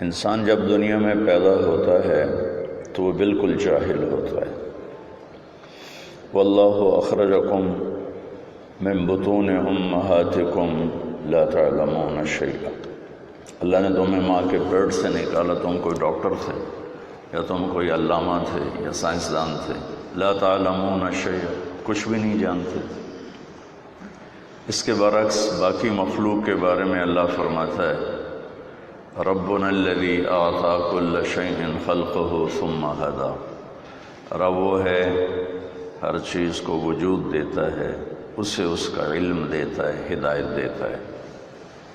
انسان جب دنیا میں پیدا ہوتا ہے تو وہ بالکل جاہل ہوتا ہے۔ واللہ اخرجکم من بطون امہاتکم لا تعلمون شیئا، اللہ نے تمہیں ماں کے پیٹ سے نکالا، تم کوئی ڈاکٹر تھے یا تم کوئی علامہ تھے یا سائنسدان تھے، لا تعلمون شیئا، کچھ بھی نہیں جانتے۔ اس کے برعکس باقی مخلوق کے بارے میں اللہ فرماتا ہے ربنا الذی اعطی کل شیء خلقہ ثم ہدی، رب وہ ہے ہر چیز کو وجود دیتا ہے، اسے اس کا علم دیتا ہے، ہدایت دیتا ہے۔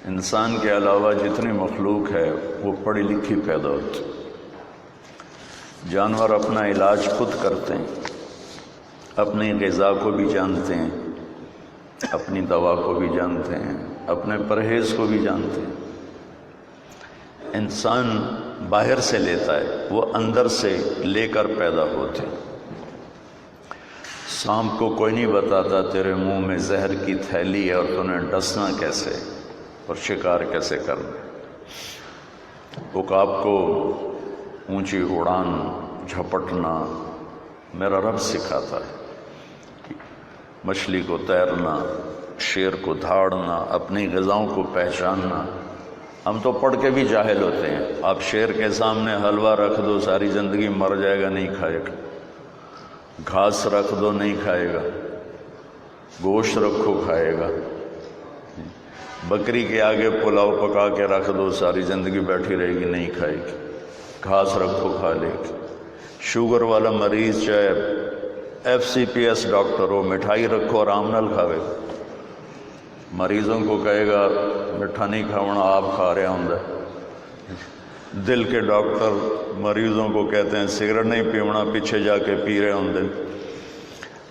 انسان کے علاوہ جتنی مخلوق ہے وہ پڑھی لکھی پیدا ہوتی، جانور اپنا علاج خود کرتے ہیں، اپنی غذا کو بھی جانتے ہیں، اپنی دوا کو بھی جانتے ہیں، اپنے پرہیز کو بھی جانتے ہیں۔ انسان باہر سے لیتا ہے، وہ اندر سے لے کر پیدا ہوتے ہیں۔ سانپ کو کوئی نہیں بتاتا تیرے منہ میں زہر کی تھیلی ہے اور تمہیں ڈسنا کیسے اور شکار کیسے کرنا۔ عقاب کو اونچی اڑان جھپٹنا میرا رب سکھاتا ہے، مچھلی کو تیرنا، شیر کو دھاڑنا، اپنی غذاؤں کو پہچاننا۔ ہم تو پڑھ کے بھی جاہل ہوتے ہیں۔ آپ شیر کے سامنے حلوہ رکھ دو ساری زندگی مر جائے گا، نہیں کھائے گا۔ گھاس رکھ دو نہیں کھائے گا، گوشت رکھو کھائے گا۔ بکری کے آگے پلاؤ پکا کے رکھ دو ساری زندگی بیٹھی رہے گی، نہیں کھائے گی۔ گھاس رکھو کھا لے گی۔ شوگر والا مریض چاہے FCPS ڈاکٹر ہو، مٹھائی رکھو آرام نال کھاوے گا۔ مریضوں کو کہے گا مٹھا نہیں کھاونا، آپ کھا رہے ہوں۔ دل کے ڈاکٹر مریضوں کو کہتے ہیں سگریٹ نہیں پیونا، پیچھے جا کے پی رہے ہوں۔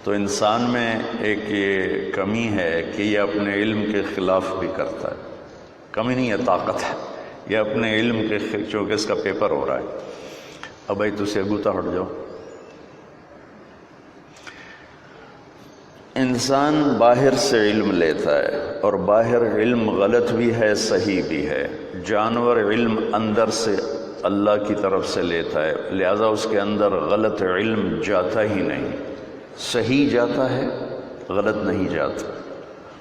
تو انسان میں ایک یہ کمی ہے کہ یہ اپنے علم کے خلاف بھی کرتا ہے۔ کمی نہیں ہے، طاقت ہے۔ یہ اپنے علم کے چونکہ اس کا پیپر ہو رہا ہے، اب بھائی تُسے اگوتا ہٹ جاؤ۔ انسان باہر سے علم لیتا ہے، اور باہر علم غلط بھی ہے صحیح بھی ہے۔ جانور علم اندر سے اللہ کی طرف سے لیتا ہے، لہذا اس کے اندر غلط علم جاتا ہی نہیں، صحیح جاتا ہے، غلط نہیں جاتا۔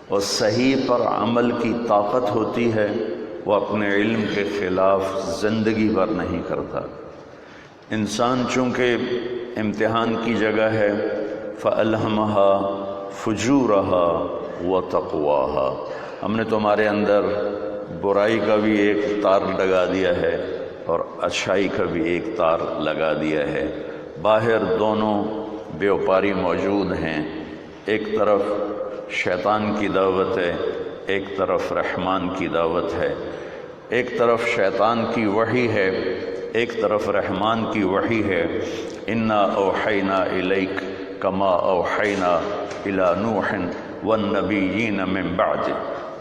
اور صحیح پر عمل کی طاقت ہوتی ہے، وہ اپنے علم کے خلاف زندگی بھر نہیں کرتا۔ انسان چونکہ امتحان کی جگہ ہے، فَأَلْهَمَهَا فُجُورَهَا وَتَقْوَاهَا، ہم نے تمہارے اندر برائی کا بھی ایک تار لگا دیا ہے اور اچھائی کا بھی ایک تار لگا دیا ہے۔ باہر دونوں بیوپاری موجود ہیں، ایک طرف شیطان کی دعوت ہے، ایک طرف رحمان کی دعوت ہے۔ ایک طرف شیطان کی وحی ہے، ایک طرف رحمان کی وحی ہے۔ اِنَّا أَوْحَيْنَا إِلَيْكَ كَمَا أَوْحَيْنَا إِلَى نُوحٍ وَالنَّبِيِّينَ مِن بَعْدِهِ۔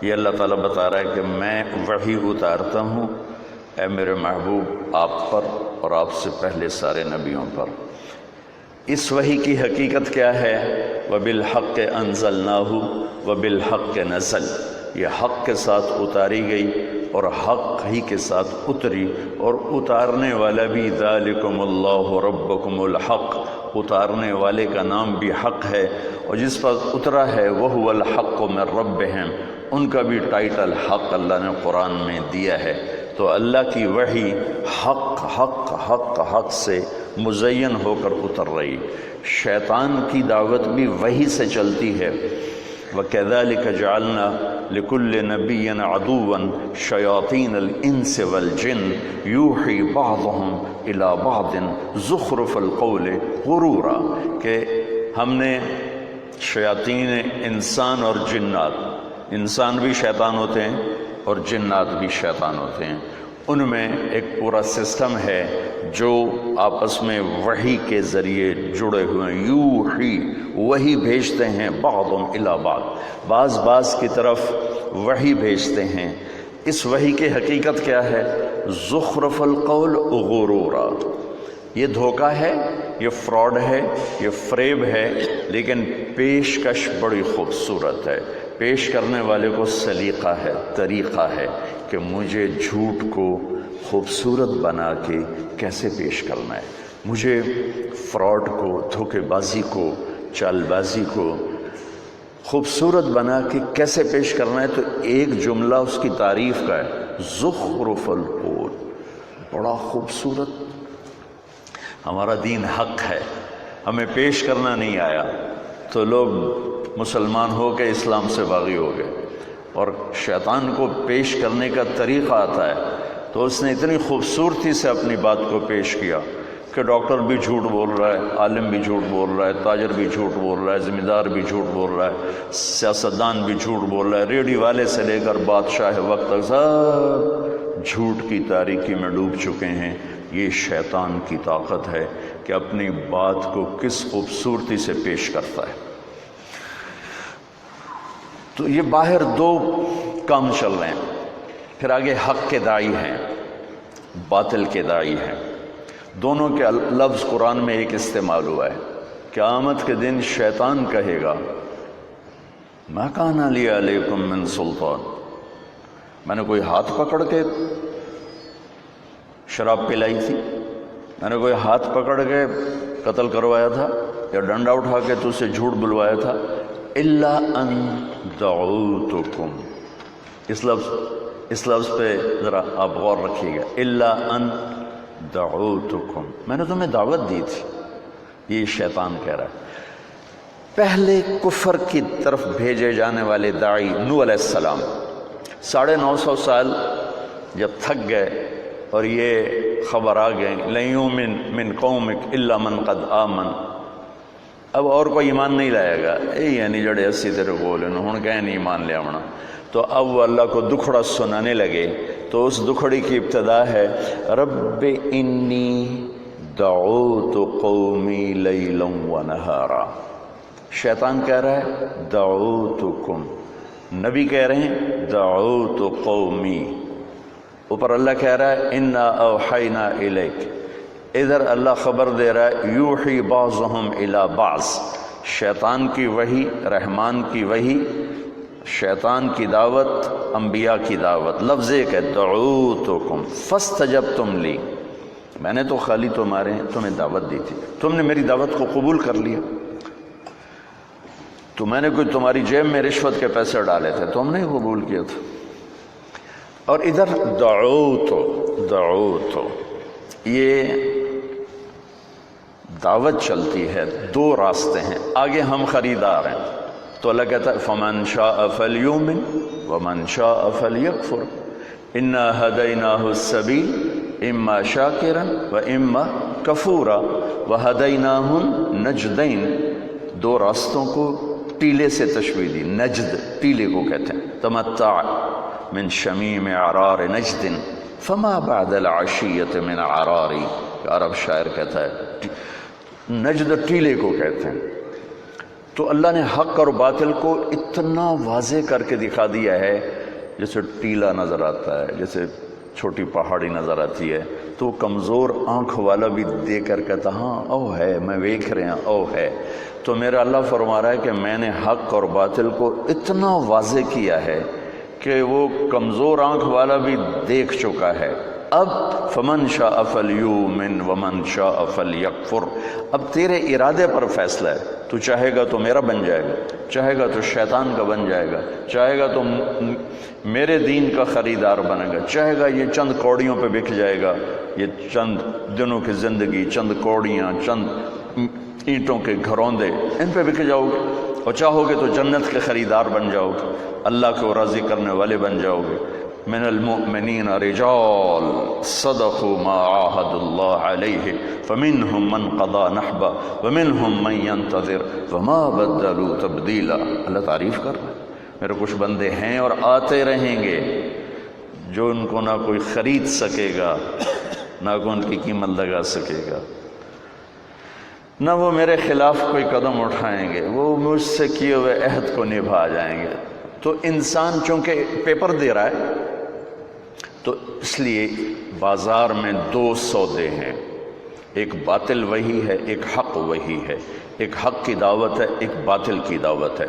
یہ اللہ تعالیٰ بتا رہا ہے کہ میں وحی اتارتا ہوں اے میرے محبوب آپ پر اور آپ سے پہلے سارے نبیوں پر۔ اس وحی کی حقیقت کیا ہے؟ وَبِالْحَقِّ أَنزَلْنَاهُ وَبِالْحَقِّ نَزَلَ، یہ حق کے ساتھ اتاری گئی اور حق ہی کے ساتھ اتری، اور اتارنے والا بھی ذَلِكُمُ اللَّهُ رَبُّكُمُ الْحَقِّ، اتارنے والے کا نام بھی حق ہے، اور جس پر اترا ہے وَهُوَ الْحَقُّ مِن رَبِّهِمْ، ان کا بھی ٹائٹل حق اللہ نے قرآن میں دیا ہے۔ تو اللہ کی وحی حق حق حق حق سے مزین ہو کر اتر رہی۔ شیطان کی دعوت بھی وحی سے چلتی ہے۔ وَكَذَلِكَ جَعَلْنَا لِكُلِّ نَبِيٍّ عَدُوًّا شَيَاطِينَ الْإِنسِ وَالْجِنِّ يُوحِي بَعْضُهُمْ إِلَى بَعْضٍ زُخْرُفَ الْقَوْلِ غُرُورًا، کہ ہم نے شیاطین انسان اور جنات، انسان بھی شیطان ہوتے ہیں اور جنات بھی شیطان ہوتے ہیں، ان میں ایک پورا سسٹم ہے جو آپس میں وحی کے ذریعے جڑے ہوئے ہیں۔ یوحی، وحی بھیجتے ہیں، بعضهم الی بعض، بعض کی طرف وحی بھیجتے ہیں۔ اس وحی کی حقیقت کیا ہے؟ زخرف القول غرورا، یہ دھوکہ ہے، یہ فراڈ ہے، یہ فریب ہے، لیکن پیشکش بڑی خوبصورت ہے۔ پیش کرنے والے کو سلیقہ ہے، طریقہ ہے کہ مجھے جھوٹ کو خوبصورت بنا کے کیسے پیش کرنا ہے، مجھے فراڈ کو، دھوکے بازی کو، چال بازی کو خوبصورت بنا کے کیسے پیش کرنا ہے۔ تو ایک جملہ اس کی تعریف کا ہے، زخرف القول، بڑا خوبصورت۔ ہمارا دین حق ہے، ہمیں پیش کرنا نہیں آیا تو لوگ مسلمان ہو کے اسلام سے باغی ہو گئے، اور شیطان کو پیش کرنے کا طریقہ آتا ہے تو اس نے اتنی خوبصورتی سے اپنی بات کو پیش کیا کہ ڈاکٹر بھی جھوٹ بول رہا ہے، عالم بھی جھوٹ بول رہا ہے، تاجر بھی جھوٹ بول رہا ہے، ذمہ دار بھی جھوٹ بول رہا ہے، سیاستدان بھی جھوٹ بول رہا ہے، ریڈیو والے سے لے کر بادشاہ وقت تک سب جھوٹ کی تاریکی میں ڈوب چکے ہیں۔ یہ شیطان کی طاقت ہے کہ اپنی بات کو کس خوبصورتی سے پیش کرتا ہے۔ تو یہ باہر دو کام چل رہے ہیں، پھر آگے حق کے داعی ہیں، باطل کے داعی ہیں، دونوں کے لفظ قرآن میں ایک استعمال ہوا ہے۔ قیامت کے دن شیطان کہے گا ما کان لی علیکم من سلطان، میں نے کوئی ہاتھ پکڑ کے شراب پلائی تھی، میں نے کوئی ہاتھ پکڑ کے قتل کروایا تھا یا ڈنڈا اٹھا کے تو اسے جھوٹ بلوایا تھا؟ الا ان دعوتکم، اس لفظ پہ ذرا آپ غور رکھیے گا، الا ان دعوتکم، میں نے تمہیں دعوت دی تھی۔ یہ شیطان کہہ رہا ہے۔ پہلے کفر کی طرف بھیجے جانے والے داعی نوح علیہ السلام 950 سال جب تھک گئے اور یہ خبر آ گئی لن یؤمن من قومک الا من قد آمن، اب اور کوئی ایمان نہیں لائے گا، یعنی جڑے اسی تیرے بولے ہن کہیں نہیں ایمان لے آونا، تو اب وہ اللہ کو دکھڑا سنانے لگے۔ تو اس دکھڑی کی ابتدا ہے رب انی دعوت قومی لیلا ونہارا، شیطان کہہ رہا ہے دعوتکم، نبی کہہ رہے ہیں دعوت قومی، اوپر اللہ کہہ رہا ہے انا اوحینا الیک، ادھر اللہ خبر دے رہا ہے یوحی بعضهم الی بعض، شیطان کی وحی، رحمان کی وحی، شیطان کی دعوت، انبیاء کی دعوت، لفظ ایک ہے دعوتکم فاستجبتم لی، میں نے تو خالی تمہیں دعوت دی تھی، تم نے میری دعوت کو قبول کر لیا، تو میں نے کوئی تمہاری جیب میں رشوت کے پیسے ڈالے تھے، تم نے قبول کیا تھا۔ اور ادھر دعوت یہ دعوت چلتی ہے، دو راستے ہیں، آگے ہم خریدار ہیں، تو اللہ کہتا ہے فمن شاء فلیؤمن ومن شاء فلیکفر انا ہدیناہ السبیل اما شاکرا واما کفورا وہدیناہ النجدین، دو راستوں کو ٹیلے سے تشبیہ دی، نجد ٹیلے کو کہتے ہیں، تمتع من شمیم عرار نجد فما بعد العشیت من عراری، عرب شاعر کہتا ہے نجد ٹیلے کو کہتے ہیں۔ تو اللہ نے حق اور باطل کو اتنا واضح کر کے دکھا دیا ہے، جیسے ٹیلا نظر آتا ہے، جیسے چھوٹی پہاڑی نظر آتی ہے، تو کمزور آنکھ والا بھی دیکھ کر کہتا ہاں او ہے، میں دیکھ رہے ہیں او ہے۔ تو میرا اللہ فرما رہا ہے کہ میں نے حق اور باطل کو اتنا واضح کیا ہے کہ وہ کمزور آنکھ والا بھی دیکھ چکا ہے۔ اب فمن شاء فلیؤمن ومن شاء فلیکفر، اب تیرے ارادے پر فیصلہ ہے، تو چاہے گا تو میرا بن جائے گا، چاہے گا تو شیطان کا بن جائے گا، چاہے گا تو میرے دین کا خریدار بنے گا، چاہے گا یہ چند کوڑیوں پہ بک جائے گا، یہ چند دنوں کی زندگی، چند کوڑیاں، چند اینٹوں کے گھروندے، ان پہ بک جاؤ گے، اور چاہو گے تو جنت کے خریدار بن جاؤ گے، اللہ کو راضی کرنے والے بن جاؤ گے۔ من المؤمنین رجال صدقوا ما عاهدوا الله علیہ فمنهم من قضى نحبہ ومنهم من ينتظر وما بدلوا تبدیلا۔ اللہ تعریف کر رہا ہے میرے کچھ بندے ہیں اور آتے رہیں گے جو ان کو نہ کوئی خرید سکے گا، نہ کوئی ان کی قیمت لگا سکے گا، نہ وہ میرے خلاف کوئی قدم اٹھائیں گے، وہ مجھ سے کیے ہوئے عہد کو نبھا جائیں گے۔ تو انسان چونکہ پیپر دے رہا ہے تو اس لیے بازار میں دو سودے ہیں، ایک باطل وہی ہے، ایک حق وہی ہے، ایک حق کی دعوت ہے، ایک باطل کی دعوت ہے،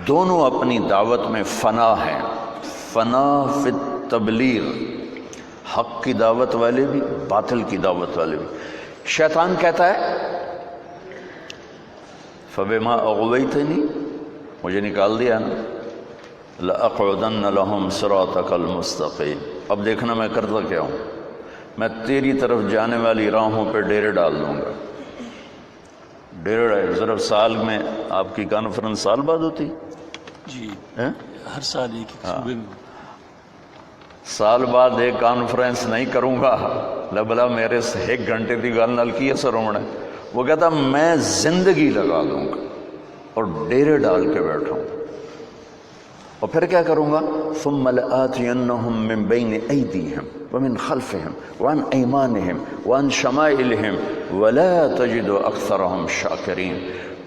دونوں اپنی دعوت میں فنا ہیں، فنا فی التبلیغ، حق کی دعوت والے بھی، باطل کی دعوت والے بھی۔ شیطان کہتا ہے فَبِمَا أَغْوَيْتَنِي، مجھے نکال دیا نا، لَأَقْعُدَنَّ لَهُمْ صِرَاطَكَ الْمُسْتَقِيمَ، اب دیکھنا میں کرتا کیا ہوں، میں تیری طرف جانے والی راہوں پہ ڈیرے ڈال دوں گا۔ ڈیرے ضرب سال میں آپ کی کانفرنس سال بعد ہوتی؟ جی ہر سال ایک صوبے میں۔ سال بعد ایک کانفرنس نہیں کروں گا، لبلا میرے سے 1 گھنٹے کی گل نال کی اثر ہونا ہے۔ وہ کہتا میں زندگی لگا دوں گا اور ڈیرے ڈال کے بیٹھوں، اور پھر کیا کروں گا؟ ثم لآتینہم من بین ایدیہم ومن خلفہم وعن ایمانہم وعن شمائلہم ولا تجد اکثرہم شاکرین۔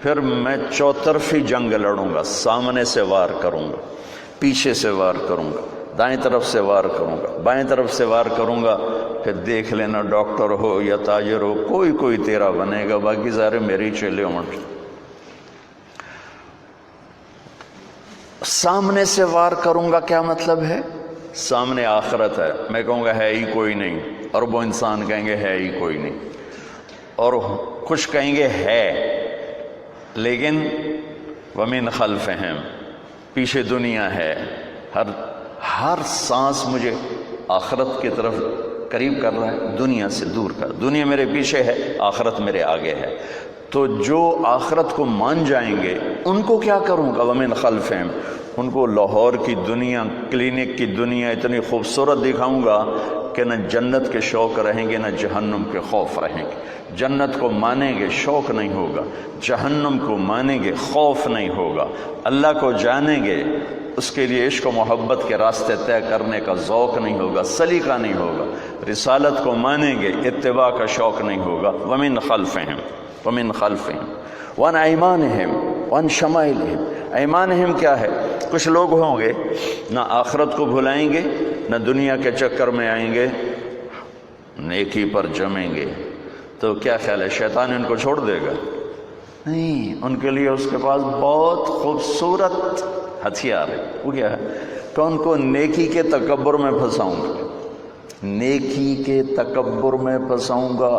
پھر میں چوطرفی جنگ لڑوں گا، سامنے سے وار کروں گا، پیچھے سے وار کروں گا، دائیں طرف سے وار کروں گا، بائیں طرف سے وار کروں گا، پھر دیکھ لینا ڈاکٹر ہو یا تاجر ہو کوئی تیرا بنے گا، باقی سارے میری چیلے ہوں۔ سامنے سے وار کروں گا کیا مطلب ہے؟ سامنے آخرت ہے، میں کہوں گا ہے ہی کوئی نہیں، اور وہ انسان کہیں گے ہے ہی کوئی نہیں، اور کچھ کہیں گے ہے، لیکن ومن خلفہم، پیچھے دنیا ہے، ہر سانس مجھے آخرت کی طرف قریب کر رہا ہے، دنیا سے دور کر، دنیا میرے پیچھے ہے، آخرت میرے آگے ہے۔ تو جو آخرت کو مان جائیں گے ان کو کیا کروں گا؟ ومن خلفہم، ان کو لاہور کی دنیا، کلینک کی دنیا اتنی خوبصورت دکھاؤں گا کہ نہ جنت کے شوق رہیں گے نہ جہنم کے خوف رہیں گے۔ جنت کو مانیں گے شوق نہیں ہوگا، جہنم کو مانیں گے خوف نہیں ہوگا، اللہ کو جانیں گے اس کے لیے عشق و محبت کے راستے طے کرنے کا ذوق نہیں ہوگا، سلیقہ نہیں ہوگا، رسالت کو مانیں گے اتباع کا شوق نہیں ہوگا۔ ومن خلفہم، ومن خلفہم وعن ایمانہم وعن شمائلہم۔ ایمانہم کیا ہے؟ کچھ لوگ ہوں گے نہ آخرت کو بھلائیں گے نہ دنیا کے چکر میں آئیں گے، نیکی پر جمیں گے، تو کیا خیال ہے شیطان ان کو چھوڑ دے گا؟ نہیں، ان کے لیے اس کے پاس بہت خوبصورت ہتھیار ہے۔ وہ کیا ہے کہ ان کو نیکی کے تکبر میں پھنساؤں گا، نیکی کے تکبر میں پھنساؤں گا۔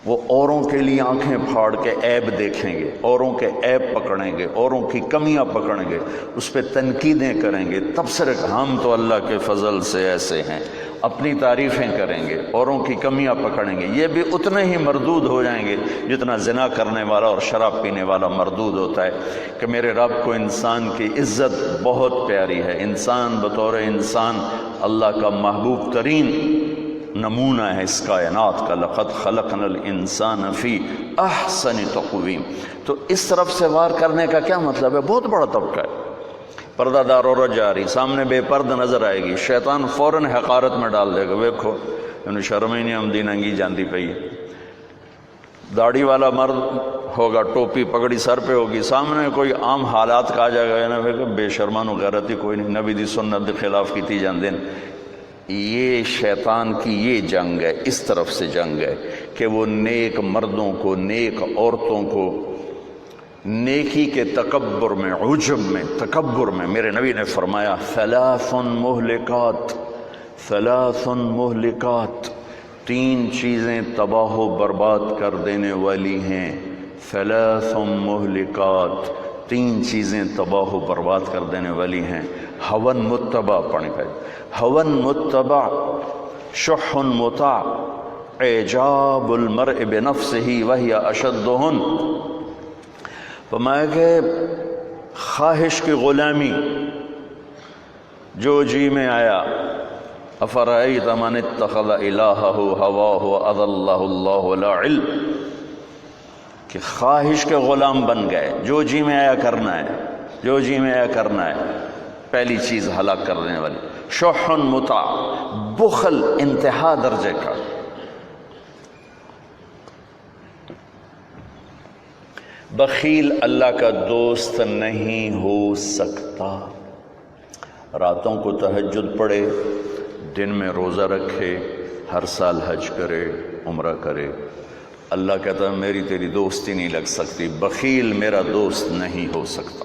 وہ اوروں کے لیے آنکھیں پھاڑ کے عیب دیکھیں گے، اوروں کے عیب پکڑیں گے، اوروں کی کمیاں پکڑیں گے، اس پہ تنقیدیں کریں گے، تبصرے ہم تو اللہ کے فضل سے ایسے ہیں، اپنی تعریفیں کریں گے، اوروں کی کمیاں پکڑیں گے۔ یہ بھی اتنے ہی مردود ہو جائیں گے جتنا زنا کرنے والا اور شراب پینے والا مردود ہوتا ہے، کہ میرے رب کو انسان کی عزت بہت پیاری ہے، انسان بطور انسان اللہ کا محبوب ترین نمونہ ہے اس کائنات کا، لقد خلقنا الانسان فی احسن تقویم۔ تو اس طرف سے وار کرنے کا کیا مطلب ہے؟ بہت بڑا طبقہ ہے، پردہ دار عورت جا رہی، سامنے بے پرد نظر آئے گی، شیطان فوراً حقارت میں ڈال دے گا، ویکھو انہوں شرم ہی نہیں آمدی، ننگی جاندی پئی۔ داڑھی والا مرد ہوگا، ٹوپی پگڑی سر پہ ہوگی، سامنے کوئی عام حالات کا آ جائے گا نا، ویکھو بے شرمانو غیرت ہی کوئی نہیں، نبی دی سنت دے خلاف کیتی جاندے۔ یہ شیطان کی یہ جنگ ہے، اس طرف سے جنگ ہے کہ وہ نیک مردوں کو، نیک عورتوں کو نیکی کے تکبر میں، عجب میں، تکبر میں، میرے نبی نے فرمایا ثلاث مہلکات، ثلاث مہلکات، 3 چیزیں تباہ و برباد کر دینے والی ہیں، ثلاث مہلکات، 3 چیزیں تباہ و برباد کر دینے والی ہیں۔ ہون متبع پڑھیں گے، ہون متبع، شح مطاع، اعجاب المرء بنفسہ وہی اشدہن۔ فرمایا کہ خواہش کی غلامی، جو جی میں آیا، افرأیت من اتخذ الہہ ہواہ واضلہ اللہ علی علم، کہ خواہش کے غلام بن گئے، جو جی میں آیا کرنا ہے، جو جی میں آیا کرنا ہے، پہلی چیز ہلاک کر دینے والی۔ شح مطاع، بخل انتہا درجے کا، بخیل اللہ کا دوست نہیں ہو سکتا۔ راتوں کو تہجد پڑھے، دن میں روزہ رکھے، ہر سال حج کرے، عمرہ کرے، اللہ کہتا ہے میری تیری دوستی نہیں لگ سکتی، بخیل میرا دوست نہیں ہو سکتا۔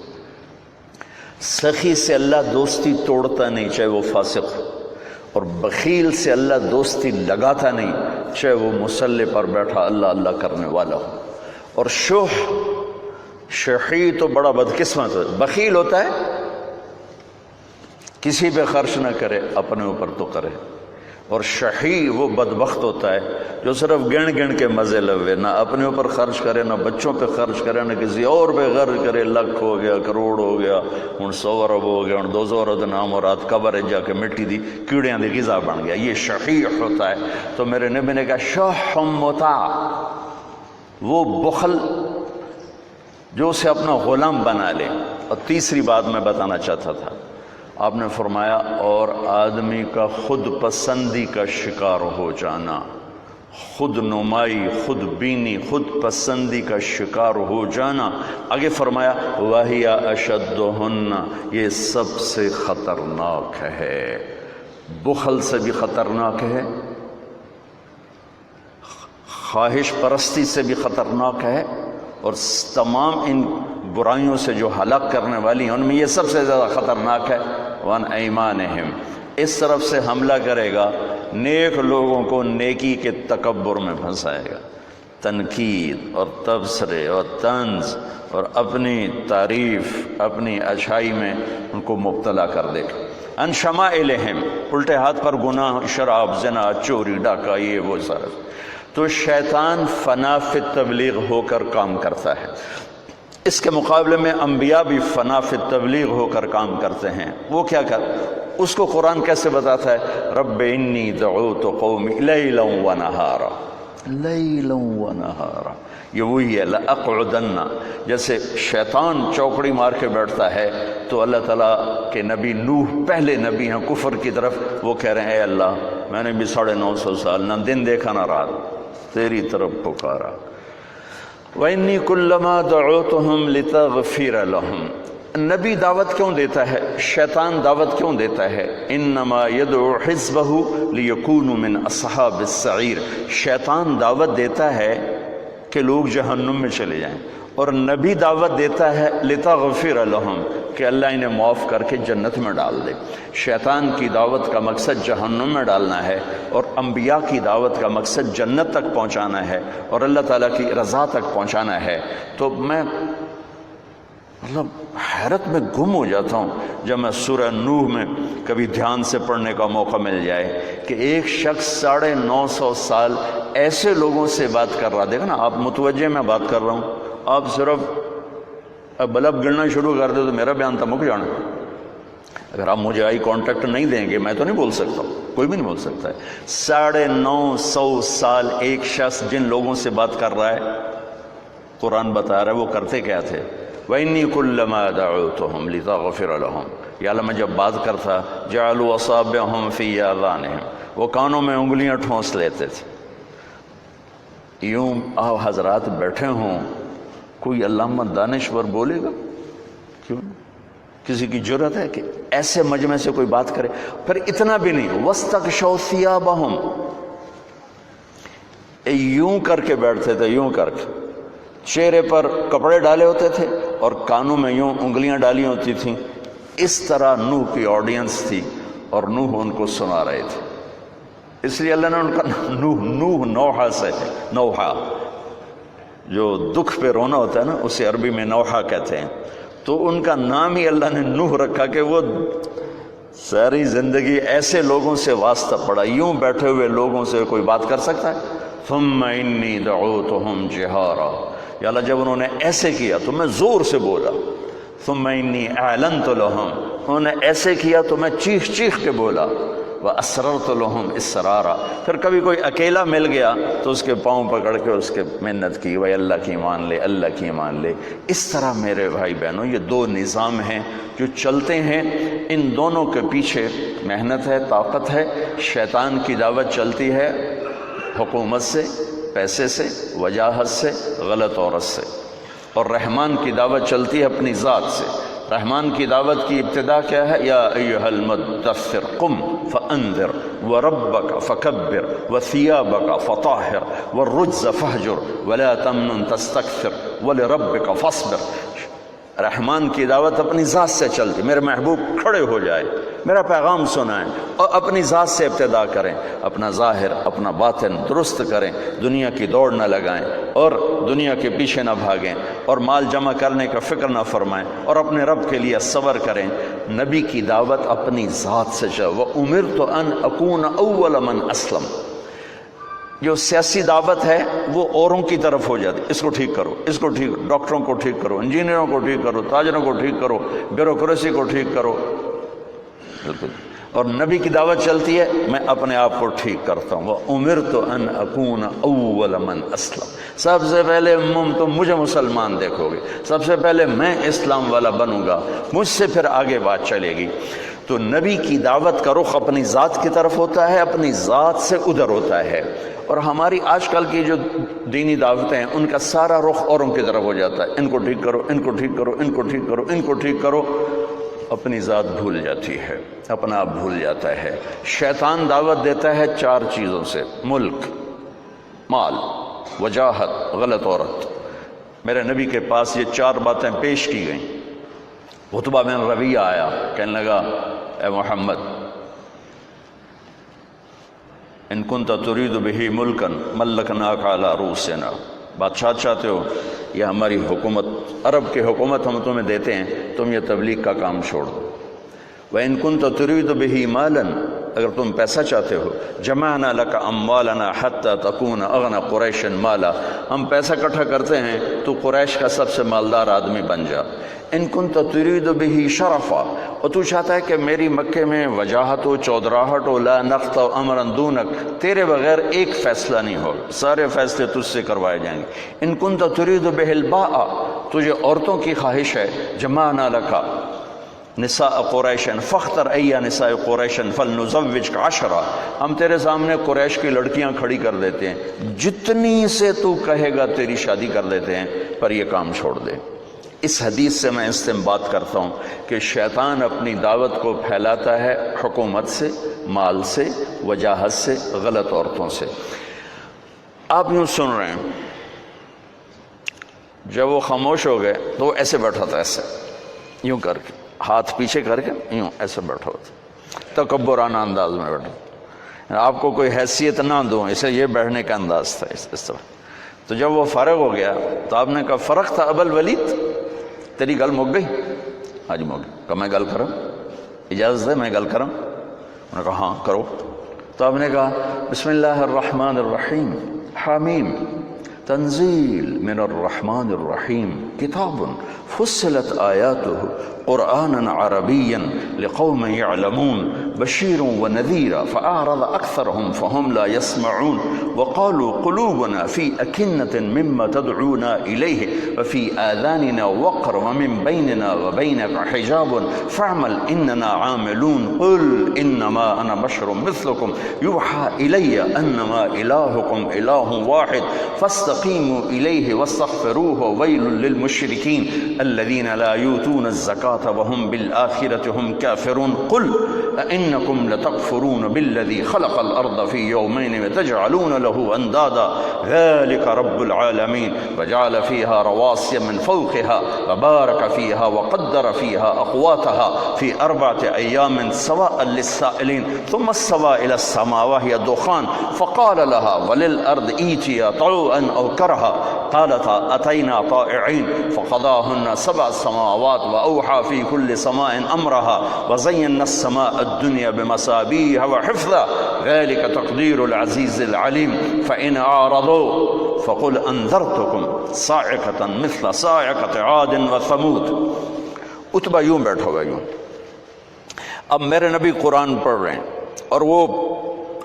سخی سے اللہ دوستی توڑتا نہیں، چاہے وہ فاسق ہو، اور بخیل سے اللہ دوستی لگاتا نہیں، چاہے وہ مصلی پر بیٹھا اللہ اللہ کرنے والا ہو۔ اور شحیح تو بڑا بدقسمت ہے، بخیل ہوتا ہے کسی پہ خرچ نہ کرے، اپنے اوپر تو کرے۔ اور شحیح وہ بدبخت ہوتا ہے جو صرف گن گن کے مزے لوے، نہ اپنے اوپر خرچ کرے، نہ بچوں پہ خرچ کرے، نہ کسی اور پہ خرچ کرے۔ لاکھ ہو گیا، کروڑ ہو گیا، ہن 100 ارب ہو گیا، ہن 200 ارب نام اور رات قبر جا کے مٹی دی کیڑیاں دی غذا بن گیا، یہ شحیح ہوتا ہے۔ تو میرے نبی نے کہا شح مطاع، وہ بخل جو اسے اپنا غلام بنا لے۔ اور تیسری بات میں بتانا چاہتا تھا، آپ نے فرمایا اور آدمی کا خود پسندی کا شکار ہو جانا، خود نمائی، خود بینی، خود پسندی کا شکار ہو جانا۔ آگے فرمایا وَهِيَ أَشَدُّهُنَّ، یہ سب سے خطرناک ہے، بخل سے بھی خطرناک ہے، خواہش پرستی سے بھی خطرناک ہے، اور تمام ان برائیوں سے جو ہلاک کرنے والی ہیں ان میں یہ سب سے زیادہ خطرناک ہے۔ وَعَنْ أَيْمَانِهِمْ، اس طرف سے حملہ کرے گا، نیک لوگوں کو نیکی کے تکبر میں پھنسائے گا، تنقید اور تبصرے اور طنز اور اپنی تعریف، اپنی اچھائی میں ان کو مبتلا کر دے گا۔ عن شمائلہم، الٹے ہاتھ پر گناہ، شراب، زنا، چوری، ڈاکہ، یہ وہ سارا۔ تو شیطان فنا فی تبلیغ ہو کر کام کرتا ہے، اس کے مقابلے میں انبیاء بھی فنا فی تبلیغ ہو کر کام کرتے ہیں۔ وہ کیا اس کو قرآن کیسے بتاتا ہے؟ رب انی دعوت قومی لیلا ونہارا، لیلا ونہارا، یہ وہی ہے لأقعدن، جیسے شیطان چوکڑی مار کے بیٹھتا ہے تو اللہ تعالیٰ کے نبی نوح پہلے نبی ہیں کفر کی طرف، وہ کہہ رہے ہیں اے اللہ میں نے بھی 950 سال نہ دن دیکھا نہ رات تیری طرف پکارا۔ وَإِنِّي كُلَّمَا دَعُوتُهُمْ لِتَغْفِرَ لَهُمْ، نبی دعوت کیوں دیتا ہے؟ شیطان دعوت کیوں دیتا ہے؟ انما يدعو حزبه ليكونوا من اصحاب السعیر، شیطان دعوت دیتا ہے کہ لوگ جہنم میں چلے جائیں، اور نبی دعوت دیتا ہے لتغفر لهم، کہ اللہ انہیں معاف کر کے جنت میں ڈال دے۔ شیطان کی دعوت کا مقصد جہنم میں ڈالنا ہے، اور انبیاء کی دعوت کا مقصد جنت تک پہنچانا ہے اور اللہ تعالیٰ کی رضا تک پہنچانا ہے۔ تو میں مطلب حیرت میں گم ہو جاتا ہوں جب میں سورہ نوح میں کبھی دھیان سے پڑھنے کا موقع مل جائے کہ ایک شخص 950 سال ایسے لوگوں سے بات کر رہا، دیکھا نا آپ متوجہ میں بات کر رہا ہوں، آپ صرف بلب گرنا شروع کر دے تو میرا بیان تو مک جانا۔ اگر آپ مجھے آئی کانٹیکٹ نہیں دیں گے میں تو نہیں بول سکتا، کوئی بھی نہیں بول سکتا ہے۔ 950 سال ایک شخص جن لوگوں سے بات کر رہا ہے، قرآن بتا رہا ہے وہ کرتے کیا تھے؟ وَإِنِّي كُلَّمَا دَعُوتُهُمْ لِتَغْفِرَ لَهُمْ، یا اللہ میں جب بات کرتا جَعَلُوا أَصَابِعَهُمْ فِي آذَانِهِمْ، وہ کانوں میں انگلیاں ٹھونس لیتے تھے۔ یوں آپ حضرات بیٹھے ہوں، کوئی علامہ دانشور بولے گا؟ کیوں؟ کسی کی جرت ہے کہ ایسے مجمع سے کوئی بات کرے؟ پھر اتنا بھی نہیں، وَاسْتَغْشَوْا ثِيَابَهُمْ، یوں کر کے بیٹھتے تھے، یوں کر کے، چہرے پر کپڑے ڈالے ہوتے تھے اور کانوں میں یوں انگلیاں ڈالی ہوتی تھیں۔ اس طرح نوح کی آڈینس تھی اور نوح ان کو سنا رہے تھے، اس لیے اللہ نے ان کا نوح نوحہ سے، نوحہ جو دکھ پہ رونا ہوتا ہے نا اسے عربی میں نوحہ کہتے ہیں، تو ان کا نام ہی اللہ نے نوح رکھا کہ وہ ساری زندگی ایسے لوگوں سے واسطہ پڑا۔ یوں بیٹھے ہوئے لوگوں سے کوئی بات کر سکتا ہے؟ ثم انی دعوتهم جہارا، یا اللہ جب انہوں نے ایسے کیا تو میں زور سے بولا۔ ثم انی اعلنت لهم، انہوں نے ایسے کیا تو میں چیخ چیخ کے بولا۔ واسررت لهم اسرارا، پھر کبھی کوئی اکیلا مل گیا تو اس کے پاؤں پکڑ کے اس کے محنت کی، وہ اللہ کی مان لے، اللہ کی مان لے۔ اس طرح میرے بھائی بہنوں یہ دو نظام ہیں جو چلتے ہیں، ان دونوں کے پیچھے محنت ہے، طاقت ہے۔ شیطان کی دعوت چلتی ہے حکومت سے، پیسے سے، وجاہت سے، غلط عورت سے، اور رحمان کی دعوت چلتی ہے اپنی ذات سے۔ رحمان کی دعوت کی ابتدا کیا ہے؟ یا ایھا المدثر قم فانذر وربک فکبر وثیابک فطہر والرجز فہجر ولا تمنن تستکثر ولربک فاصبر۔ رحمان کی دعوت اپنی ذات سے چلتی، میرے محبوب کھڑے ہو جائے، میرا پیغام سنائیں اور اپنی ذات سے ابتدا کریں، اپنا ظاہر اپنا باطن درست کریں، دنیا کی دوڑ نہ لگائیں اور دنیا کے پیچھے نہ بھاگیں اور مال جمع کرنے کا فکر نہ فرمائیں اور اپنے رب کے لیے صبر کریں۔ نبی کی دعوت اپنی ذات سے چل، وَأُمِرْتُ أَنْ أَكُونَ أَوَّلَ مَنْ أَسْلَمَ۔ جو سیاسی دعوت ہے وہ اوروں کی طرف ہو جاتی، اس کو ٹھیک کرو، اس کو ٹھیک، ڈاکٹروں کو ٹھیک کرو، انجینئروں کو ٹھیک کرو، تاجروں کو ٹھیک کرو، بیوروکریسی کو ٹھیک کرو، بالکل۔ اور نبی کی دعوت چلتی ہے میں اپنے آپ کو ٹھیک کرتا ہوں، وَأُمِرْتُ أَنْ أَكُونَ أَوَّلَ مَنْ أَسْلَمَ۔ سب سے پہلے تم مجھے مسلمان دیکھو گے، سب سے پہلے میں اسلام والا بنوں گا، مجھ سے پھر آگے بات چلے گی۔ تو نبی کی دعوت کا رخ اپنی ذات کی طرف ہوتا ہے، اپنی ذات سے ادھر ہوتا ہے، اور ہماری آج کل کی جو دینی دعوتیں ہیں ان کا سارا رخ اوروں کی طرف ہو جاتا ہے، ان کو ٹھیک کرو، ان کو ٹھیک کرو، ان کو ٹھیک کرو، ان کو ٹھیک کرو، اپنی ذات بھول جاتی ہے، اپنا آپ بھول جاتا ہے۔ شیطان دعوت دیتا ہے 4 چیزوں سے، ملک، مال، وجاہت، غلط عورت۔ میرے نبی کے پاس یہ 4 باتیں پیش کی گئیں۔ عتبہ بن ربیعہ آیا، کہنے لگا اے محمد ان کنت ترید بہ ملکا ملکناک علی رؤوسنا، بادشاہ چاہتے ہو، یہ ہماری حکومت، عرب کی حکومت ہم تمہیں دیتے ہیں، تم یہ تبلیغ کا کام چھوڑ دو۔ وَإِن كُنْتَ تُرِيدُ بِهِ مَالًا، اگر تم پیسہ چاہتے ہو، جمعنا لك اموالنا حتى تكون اغنى قریش مالا، ہم پیسہ اکٹھا کرتے ہیں تو قریش کا سب سے مالدار آدمی بن جا۔ ان كنت تريد به شرفا، اور تو چاہتا ہے کہ میری مکے میں وجاہت ہو، چودراہٹ ہو، لا نقطع امرا دونک، تیرے بغیر ایک فیصلہ نہیں ہوگا، سارے فیصلے تجھ سے کروائے جائیں گے۔ ان كنت تريد به الباء، تجھے عورتوں کی خواہش ہے، جمعنا لك نساء قریش فاختر ای نساء قریش فلنزوجک 10، ہم تیرے سامنے قریش کی لڑکیاں کھڑی کر دیتے ہیں، جتنی سے تو کہے گا تیری شادی کر دیتے ہیں، پر یہ کام چھوڑ دے۔ اس حدیث سے میں استنباط کرتا ہوں کہ شیطان اپنی دعوت کو پھیلاتا ہے حکومت سے، مال سے، وجاہت سے، غلط عورتوں سے۔ آپ یوں سن رہے ہیں، جب وہ خاموش ہو گئے تو وہ ایسے بیٹھا تھا، ایسے یوں کر کے، ہاتھ پیچھے کر کے یوں ایسے بیٹھا ہوتا، تکبرانہ انداز میں بیٹھا، آپ کو کوئی حیثیت نہ دوں، اسے یہ بیٹھنے کا انداز تھا اس طرح۔ تو جب وہ فارغ ہو گیا تو آپ نے کہا فرق تھا ابا الولید، تیری گل مک گئی؟ آج مک گئی۔ کہ میں گل کروں، اجازت ہے میں گل کروں؟ انہوں نے کہا ہاں کرو۔ تو آپ نے کہا بسم اللہ الرحمن الرحیم، حامیم تنزیل من الرحمن الرحیم، کتاب فصلت آیاته قرآنا عربیا لقوم يعلمون بشیر ونذیر فأعرض أكثرهم فهم لا يسمعون وقالوا قلوبنا في أكنة مما تدعونا إليه وفي آذاننا وقر ومن بيننا وبينك حجاب فاعمل إننا عاملون قل إنما أنا بشر مثلكم يوحى إلي أنما إلهكم إله واحد فاستقيموا إليه واستغفروه ويل للمشركين الذين لا يؤتون الزكاة وهم بالآخرة هم كافرون قل أئنكم لتكفرون بالذي خلق الأرض في يومين وتجعلون له أندادا ذلك رب العالمين وجعل فيها رواسي من فوقها وبارك فيها وقدر فيها أقواتها في 4 أيام سواء للسائلين ثم استوى إلى السماء وهي دخان فقال لها وللأرض ائتيا طوعا أو كرها قالتا أتينا طائعين فقضاهن 7 سماوات وأوحى في كل سماء أمرها وزينا السماء الدنيا بمصابيح وحفظا ذلك تقدير العزيز العليم فإن أعرضوا فقل أنذرتكم صاعقة مثل صاعقة عاد وثمود۔ عتبہ یوں بیٹھا ہوا یوں، اب میرے نبی قرآن پڑھ رہے ہیں اور وہ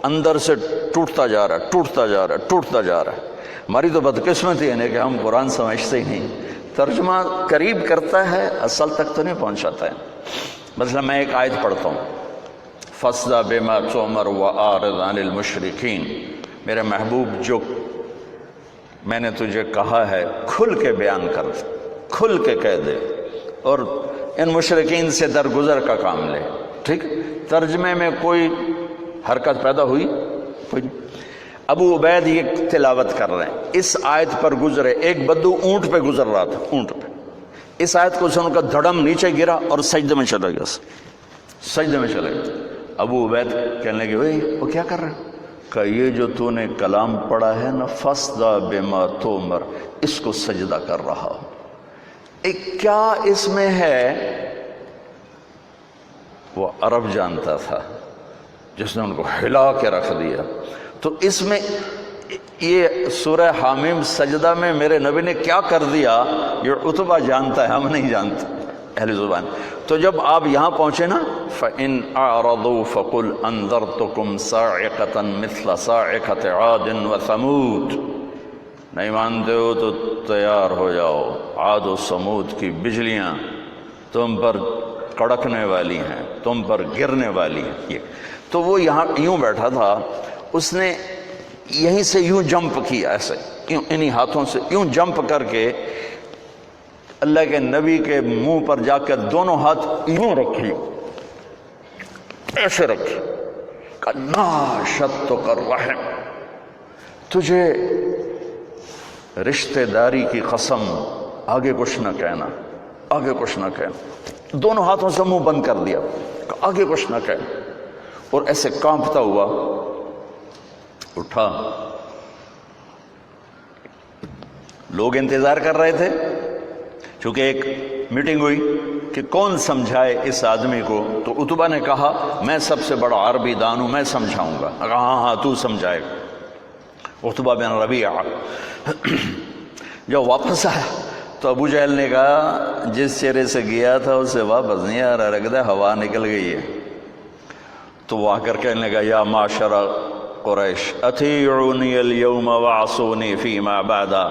اندر سے ٹوٹتا جا رہا ہے، ٹوٹتا جا رہا ہے، ٹوٹتا جا رہا ہے۔ ہماری تو بدقسمتی ہے کہ ہم قرآن سمجھتے ہی نہیں، ترجمہ قریب کرتا ہے اصل تک تو نہیں پہنچاتا ہے۔ مثلا میں ایک آیت پڑھتا ہوں، فَاصْدَعْ بِمَا تُؤْمَرُ وَأَعْرِضْ عَنِ الْمُشْرِكِينَ، میرے محبوب جو میں نے تجھے کہا ہے کھل کے بیان کر، کھل کے کہہ دے، اور ان مشرکین سے درگزر کا کام لے۔ ٹھیک، ترجمے میں کوئی حرکت پیدا ہوئی؟ کوئی نہیں۔ ابو عبید یہ تلاوت کر رہے ہیں، اس آیت پر گزرے، ایک بدو اونٹ پہ گزر رہا تھا، اونٹ پہ اس آیت کو سن کر دھڑم نیچے گرا اور سجدے میں چلا گیا، سجدے میں چلے گیا۔ ابو عبید کہنے لگے بھائی وہ کیا کر رہے ہیں؟ کہ یہ جو تو نے کلام پڑھا ہے نا، فَاسْدَعْ بِمَا تُؤْمَرْ، اس کو سجدہ کر رہا ہوں۔ ایک کیا اس میں ہے؟ وہ عرب جانتا تھا جس نے ان کو ہلا کے رکھ دیا۔ تو اس میں یہ سورہ حامیم سجدہ میں میرے نبی نے کیا کر دیا یہ عتبہ جانتا ہے، ہم نہیں جانتے اہل زبان۔ تو جب آپ یہاں پہنچے نا، فَإِنْ أَعْرَضُوا فَقُلْ أَنذَرْتُكُمْ صَاعِقَةً مِثْلَ صَاعِقَةِ عَادٍ وَثَمُودَ، نہیں مانتے ہو تو تیار ہو جاؤ، عاد و سمود کی بجلیاں تم پر کڑکنے والی ہیں، تم پر گرنے والی ہیں۔ تو وہ یہاں یوں بیٹھا تھا، اس نے یہیں سے یوں جمپ کیا، ایسے یوں انہی ہاتھوں سے یوں جمپ کر کے اللہ کے نبی کے منہ پر جا کر دونوں ہاتھ یوں رکھے، ایسے رکھے، کہ ناشدتک الرحم، تجھے رشتہ داری کی قسم آگے کچھ نہ کہنا، آگے کچھ نہ کہنا۔ دونوں ہاتھوں سے منہ بند کر دیا کہ آگے کچھ نہ کہنا، اور ایسے کانپتا ہوا اٹھا۔ لوگ انتظار کر رہے تھے، چونکہ ایک میٹنگ ہوئی کہ کون سمجھائے اس آدمی کو، تو عتبہ نے کہا میں سب سے بڑا عربی دان ہوں، میں سمجھاؤں گا۔ ہاں ہاں تو سمجھائے گا۔ عتبہ بن ربیعہ جب واپس آیا تو ابو جہل نے کہا جس چہرے سے گیا تھا اس سے واپس نہیں آ رہا، لگتا ہے ہوا نکل گئی ہے۔ تو وہ آ کر کہنے لگا یا معاشر قریش اطیعونی اليوم وعصونی فیما بعدا،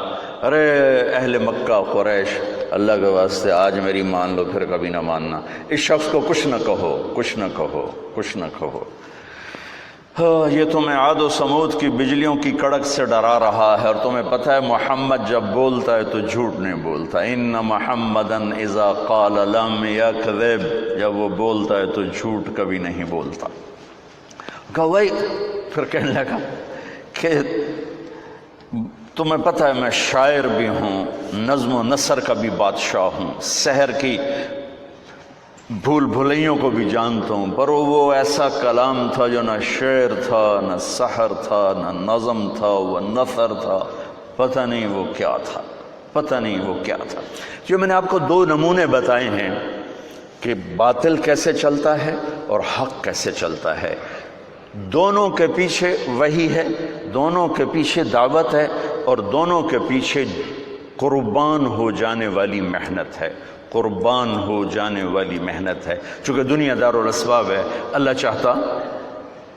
ارے اہل مکہ قریش، اللہ کے واسطے آج میری مان لو پھر کبھی نہ ماننا۔ اس شخص کو کچھ نہ کہو، کچھ نہ کہو، کچھ نہ کہو۔ یہ تمہیں عاد و سمود کی بجلیوں کی کڑک سے ڈرا رہا ہے، اور تمہیں پتہ ہے محمد جب بولتا ہے تو جھوٹ نہیں بولتا۔ ان محمدً اذا قال لم یکذب، جب وہ بولتا ہے تو جھوٹ کبھی نہیں بولتا۔ کہا وہی، پھر کہنے لگا کہ تمہیں پتہ ہے میں شاعر بھی ہوں، نظم و نثر کا بھی بادشاہ ہوں، سحر کی بھول بھلیوں کو بھی جانتا ہوں، پر وہ ایسا کلام تھا جو نہ شعر تھا، نہ سحر تھا، نہ نظم تھا، وہ نثر تھا، پتہ نہیں وہ کیا تھا، پتہ نہیں وہ کیا تھا۔ جو میں نے آپ کو دو نمونے بتائے ہیں کہ باطل کیسے چلتا ہے اور حق کیسے چلتا ہے، دونوں کے پیچھے وحی ہے، دونوں کے پیچھے دعوت ہے، اور دونوں کے پیچھے قربان ہو جانے والی محنت ہے، قربان ہو جانے والی محنت ہے۔ چونکہ دنیا دار الاسباب ہے، اللہ چاہتا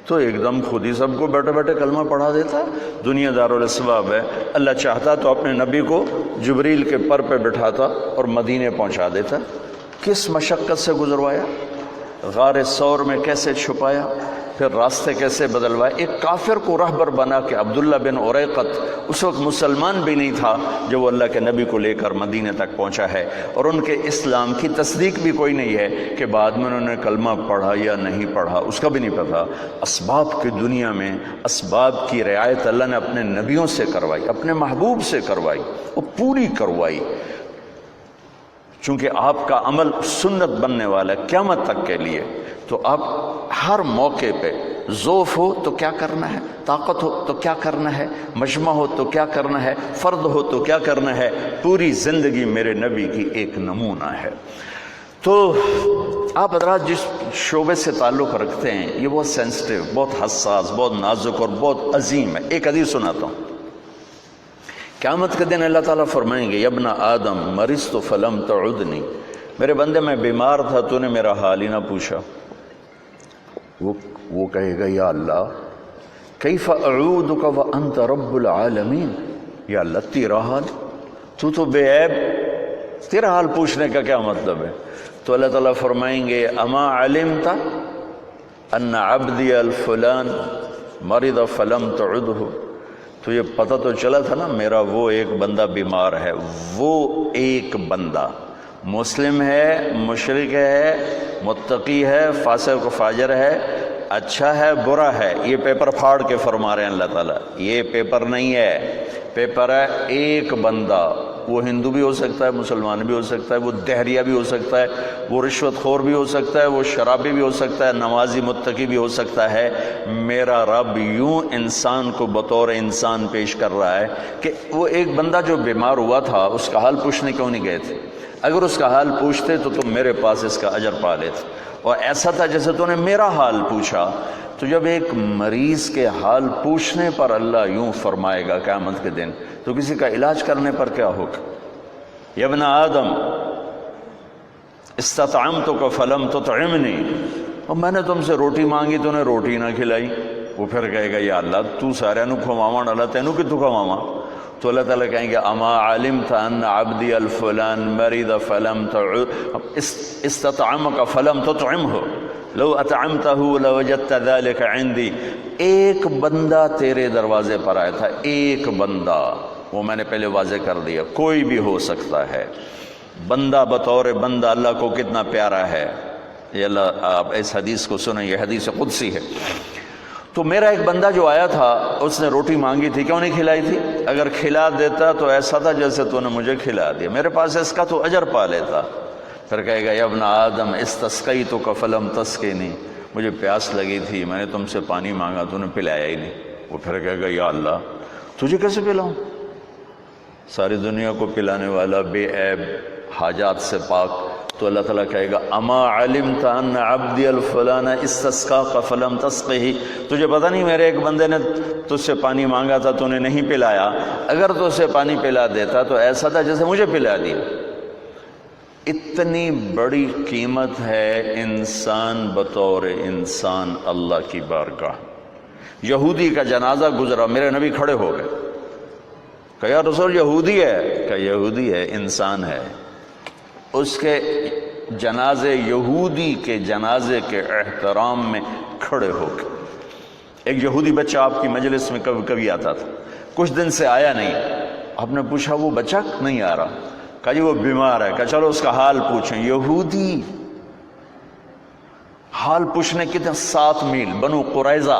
تو ایک دم خود ہی سب کو بیٹھے بیٹھے کلمہ پڑھا دیتا، دنیا دار الاسباب ہے، اللہ چاہتا تو اپنے نبی کو جبریل کے پر پہ بٹھاتا اور مدینے پہنچا دیتا۔ کس مشقت سے گزروایا، غار ثور میں کیسے چھپایا، پھر راستے کیسے بدلوائے۔ ایک کافر کو رہبر بنا کے، عبداللہ بن اریقط اس وقت مسلمان بھی نہیں تھا جو وہ اللہ کے نبی کو لے کر مدینے تک پہنچا ہے، اور ان کے اسلام کی تصدیق بھی کوئی نہیں ہے کہ بعد میں انہوں نے کلمہ پڑھا یا نہیں پڑھا، اس کا بھی نہیں پتہ۔ اسباب کی دنیا میں اسباب کی رعایت اللہ نے اپنے نبیوں سے کروائی، اپنے محبوب سے کروائی، وہ پوری کروائی، چونکہ آپ کا عمل سنت بننے والا ہے قیامت تک کے لیے۔ تو آپ ہر موقع پہ ضعف ہو تو کیا کرنا ہے، طاقت ہو تو کیا کرنا ہے، مجمع ہو تو کیا کرنا ہے، فرد ہو تو کیا کرنا ہے، پوری زندگی میرے نبی کی ایک نمونہ ہے۔ تو آپ حضرات جس شعبے سے تعلق رکھتے ہیں یہ بہت سینسٹیو، بہت حساس، بہت نازک اور بہت عظیم ہے۔ ایک حدیث سناتا ہوں۔ قیامت کے دن اللہ تعالیٰ فرمائیں گے یا ابن آدم مرضت فلم تعدنی، میرے بندے میں بیمار تھا تو نے میرا حال ہی نہ پوچھا۔ وہ کہے گا یا اللہ کیف اعودک وانت رب العالمین، یا اللہ تیرا حال، تو بے عیب، تیرا حال پوچھنے کا کیا مطلب ہے؟ تو اللہ تعالیٰ فرمائیں گے اما علمت ان عبدی الفلان مرض فلم تعدہ، تو یہ پتہ تو چلا تھا نا میرا وہ ایک بندہ بیمار ہے، وہ ایک بندہ مسلم ہے، مشرک ہے، متقی ہے، فاسق و فاجر ہے، اچھا ہے برا ہے، یہ پیپر پھاڑ کے فرما رہے ہیں اللہ تعالیٰ، یہ پیپر نہیں ہے، پیپر ہے ایک بندہ وہ ہندو بھی ہو سکتا ہے، مسلمان بھی ہو سکتا ہے، وہ دہریہ بھی ہو سکتا ہے، وہ رشوت خور بھی ہو سکتا ہے، وہ شرابی بھی ہو سکتا ہے، نمازی متقی بھی ہو سکتا ہے۔ میرا رب یوں انسان کو بطور انسان پیش کر رہا ہے کہ وہ ایک بندہ جو بیمار ہوا تھا اس کا حال پوچھنے کیوں نہیں گئے تھے؟ اگر اس کا حال پوچھتے تو تم میرے پاس اس کا اجر پا لیتے، اور ایسا تھا جیسے تو نے میرا حال پوچھا۔ تو جب ایک مریض کے حال پوچھنے پر اللہ یوں فرمائے گا قیامت کے دن، تو کسی کا علاج کرنے پر کیا ہوگا؟ یا ابن آدم استطعمتک فلم تطعمنی، اور میں نے تم سے روٹی مانگی تو نے روٹی نہ کھلائی۔ وہ پھر کہے گا یا اللہ تو سارے نو کھواواں، اللہ تینوں کتوں کھواواں؟ تو اللہ تعالیٰ کہیں گے اما علمت ان عبدی الفلان مرض فلم استطعمک فلم تطعمہ لو اطعمتہ لوجدت ذلک عندی۔ ایک بندہ تیرے دروازے پر آیا تھا، ایک بندہ، وہ میں نے پہلے واضح کر دیا، کوئی بھی ہو سکتا ہے۔ بندہ بطور بندہ اللہ کو کتنا پیارا ہے، یہ اللہ، آپ اس حدیث کو سنیں، یہ حدیث قدسی ہے۔ تو میرا ایک بندہ جو آیا تھا اس نے روٹی مانگی تھی، کیوں نہیں کھلائی تھی؟ اگر کھلا دیتا تو ایسا تھا جیسے تو نے مجھے کھلا دیا، میرے پاس اس کا تو اجر پا لیتا۔ پھر کہے گا یا ابن آدم استسقیتک فلم تسقنی، مجھے پیاس لگی تھی، میں نے تم سے پانی مانگا تو نے پلایا ہی نہیں۔ وہ پھر کہے گا یا اللہ تجھے کیسے پلاؤں؟ ساری دنیا کو پلانے والا، بے عیب، حاجات سے پاک۔ تو اللہ تعالیٰ کہے گا اما علمت ان عبدی الفلان استسقاک فلم تسقہ، تجھے پتہ نہیں میرے ایک بندے نے تجھ سے پانی مانگا تھا تو نے نہیں پلایا، اگر تو اسے پانی پلا دیتا تو ایسا تھا جیسے مجھے پلا دیا۔ اتنی بڑی قیمت ہے انسان بطور انسان اللہ کی بارگاہ۔ یہودی کا جنازہ گزرا، میرے نبی کھڑے ہو گئے، کہ یا رسول یہودی ہے، کہ یہودی ہے، انسان ہے۔ اس کے جنازے، یہودی کے جنازے کے احترام میں کھڑے ہو گئے۔ ایک یہودی بچہ آپ کی مجلس میں کبھی کبھی آتا تھا، کچھ دن سے آیا نہیں، آپ نے پوچھا وہ بچہ نہیں آ رہا، کہا جی وہ بیمار ہے، کہا چلو اس کا حال پوچھیں۔ یہودی حال پوچھنے کتنے 7 میل، بنو قریظہ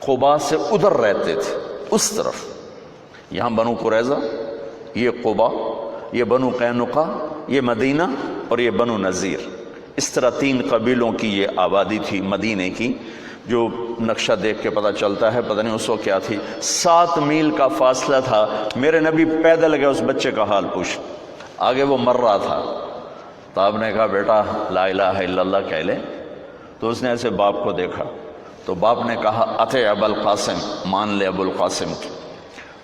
قباء سے ادھر رہتے تھے، اس طرف، یہاں بنو قریظہ، یہ قباء، یہ بنو قینقاع، یہ مدینہ، اور یہ بنو نذیر، اس طرح 3 قبیلوں کی یہ آبادی تھی مدینے کی، جو نقشہ دیکھ کے پتہ چلتا ہے، پتہ نہیں اس وقت کیا تھی۔ 7 میل کا فاصلہ تھا، میرے نبی پیدل گئے اس بچے کا حال پوچھ، آگے وہ مر رہا تھا، تو آپ نے کہا بیٹا لا الہ الا اللہ کہہ لے۔ تو اس نے ایسے باپ کو دیکھا، تو باپ نے کہا اطع ابا القاسم، مان لے ابو القاسم کی۔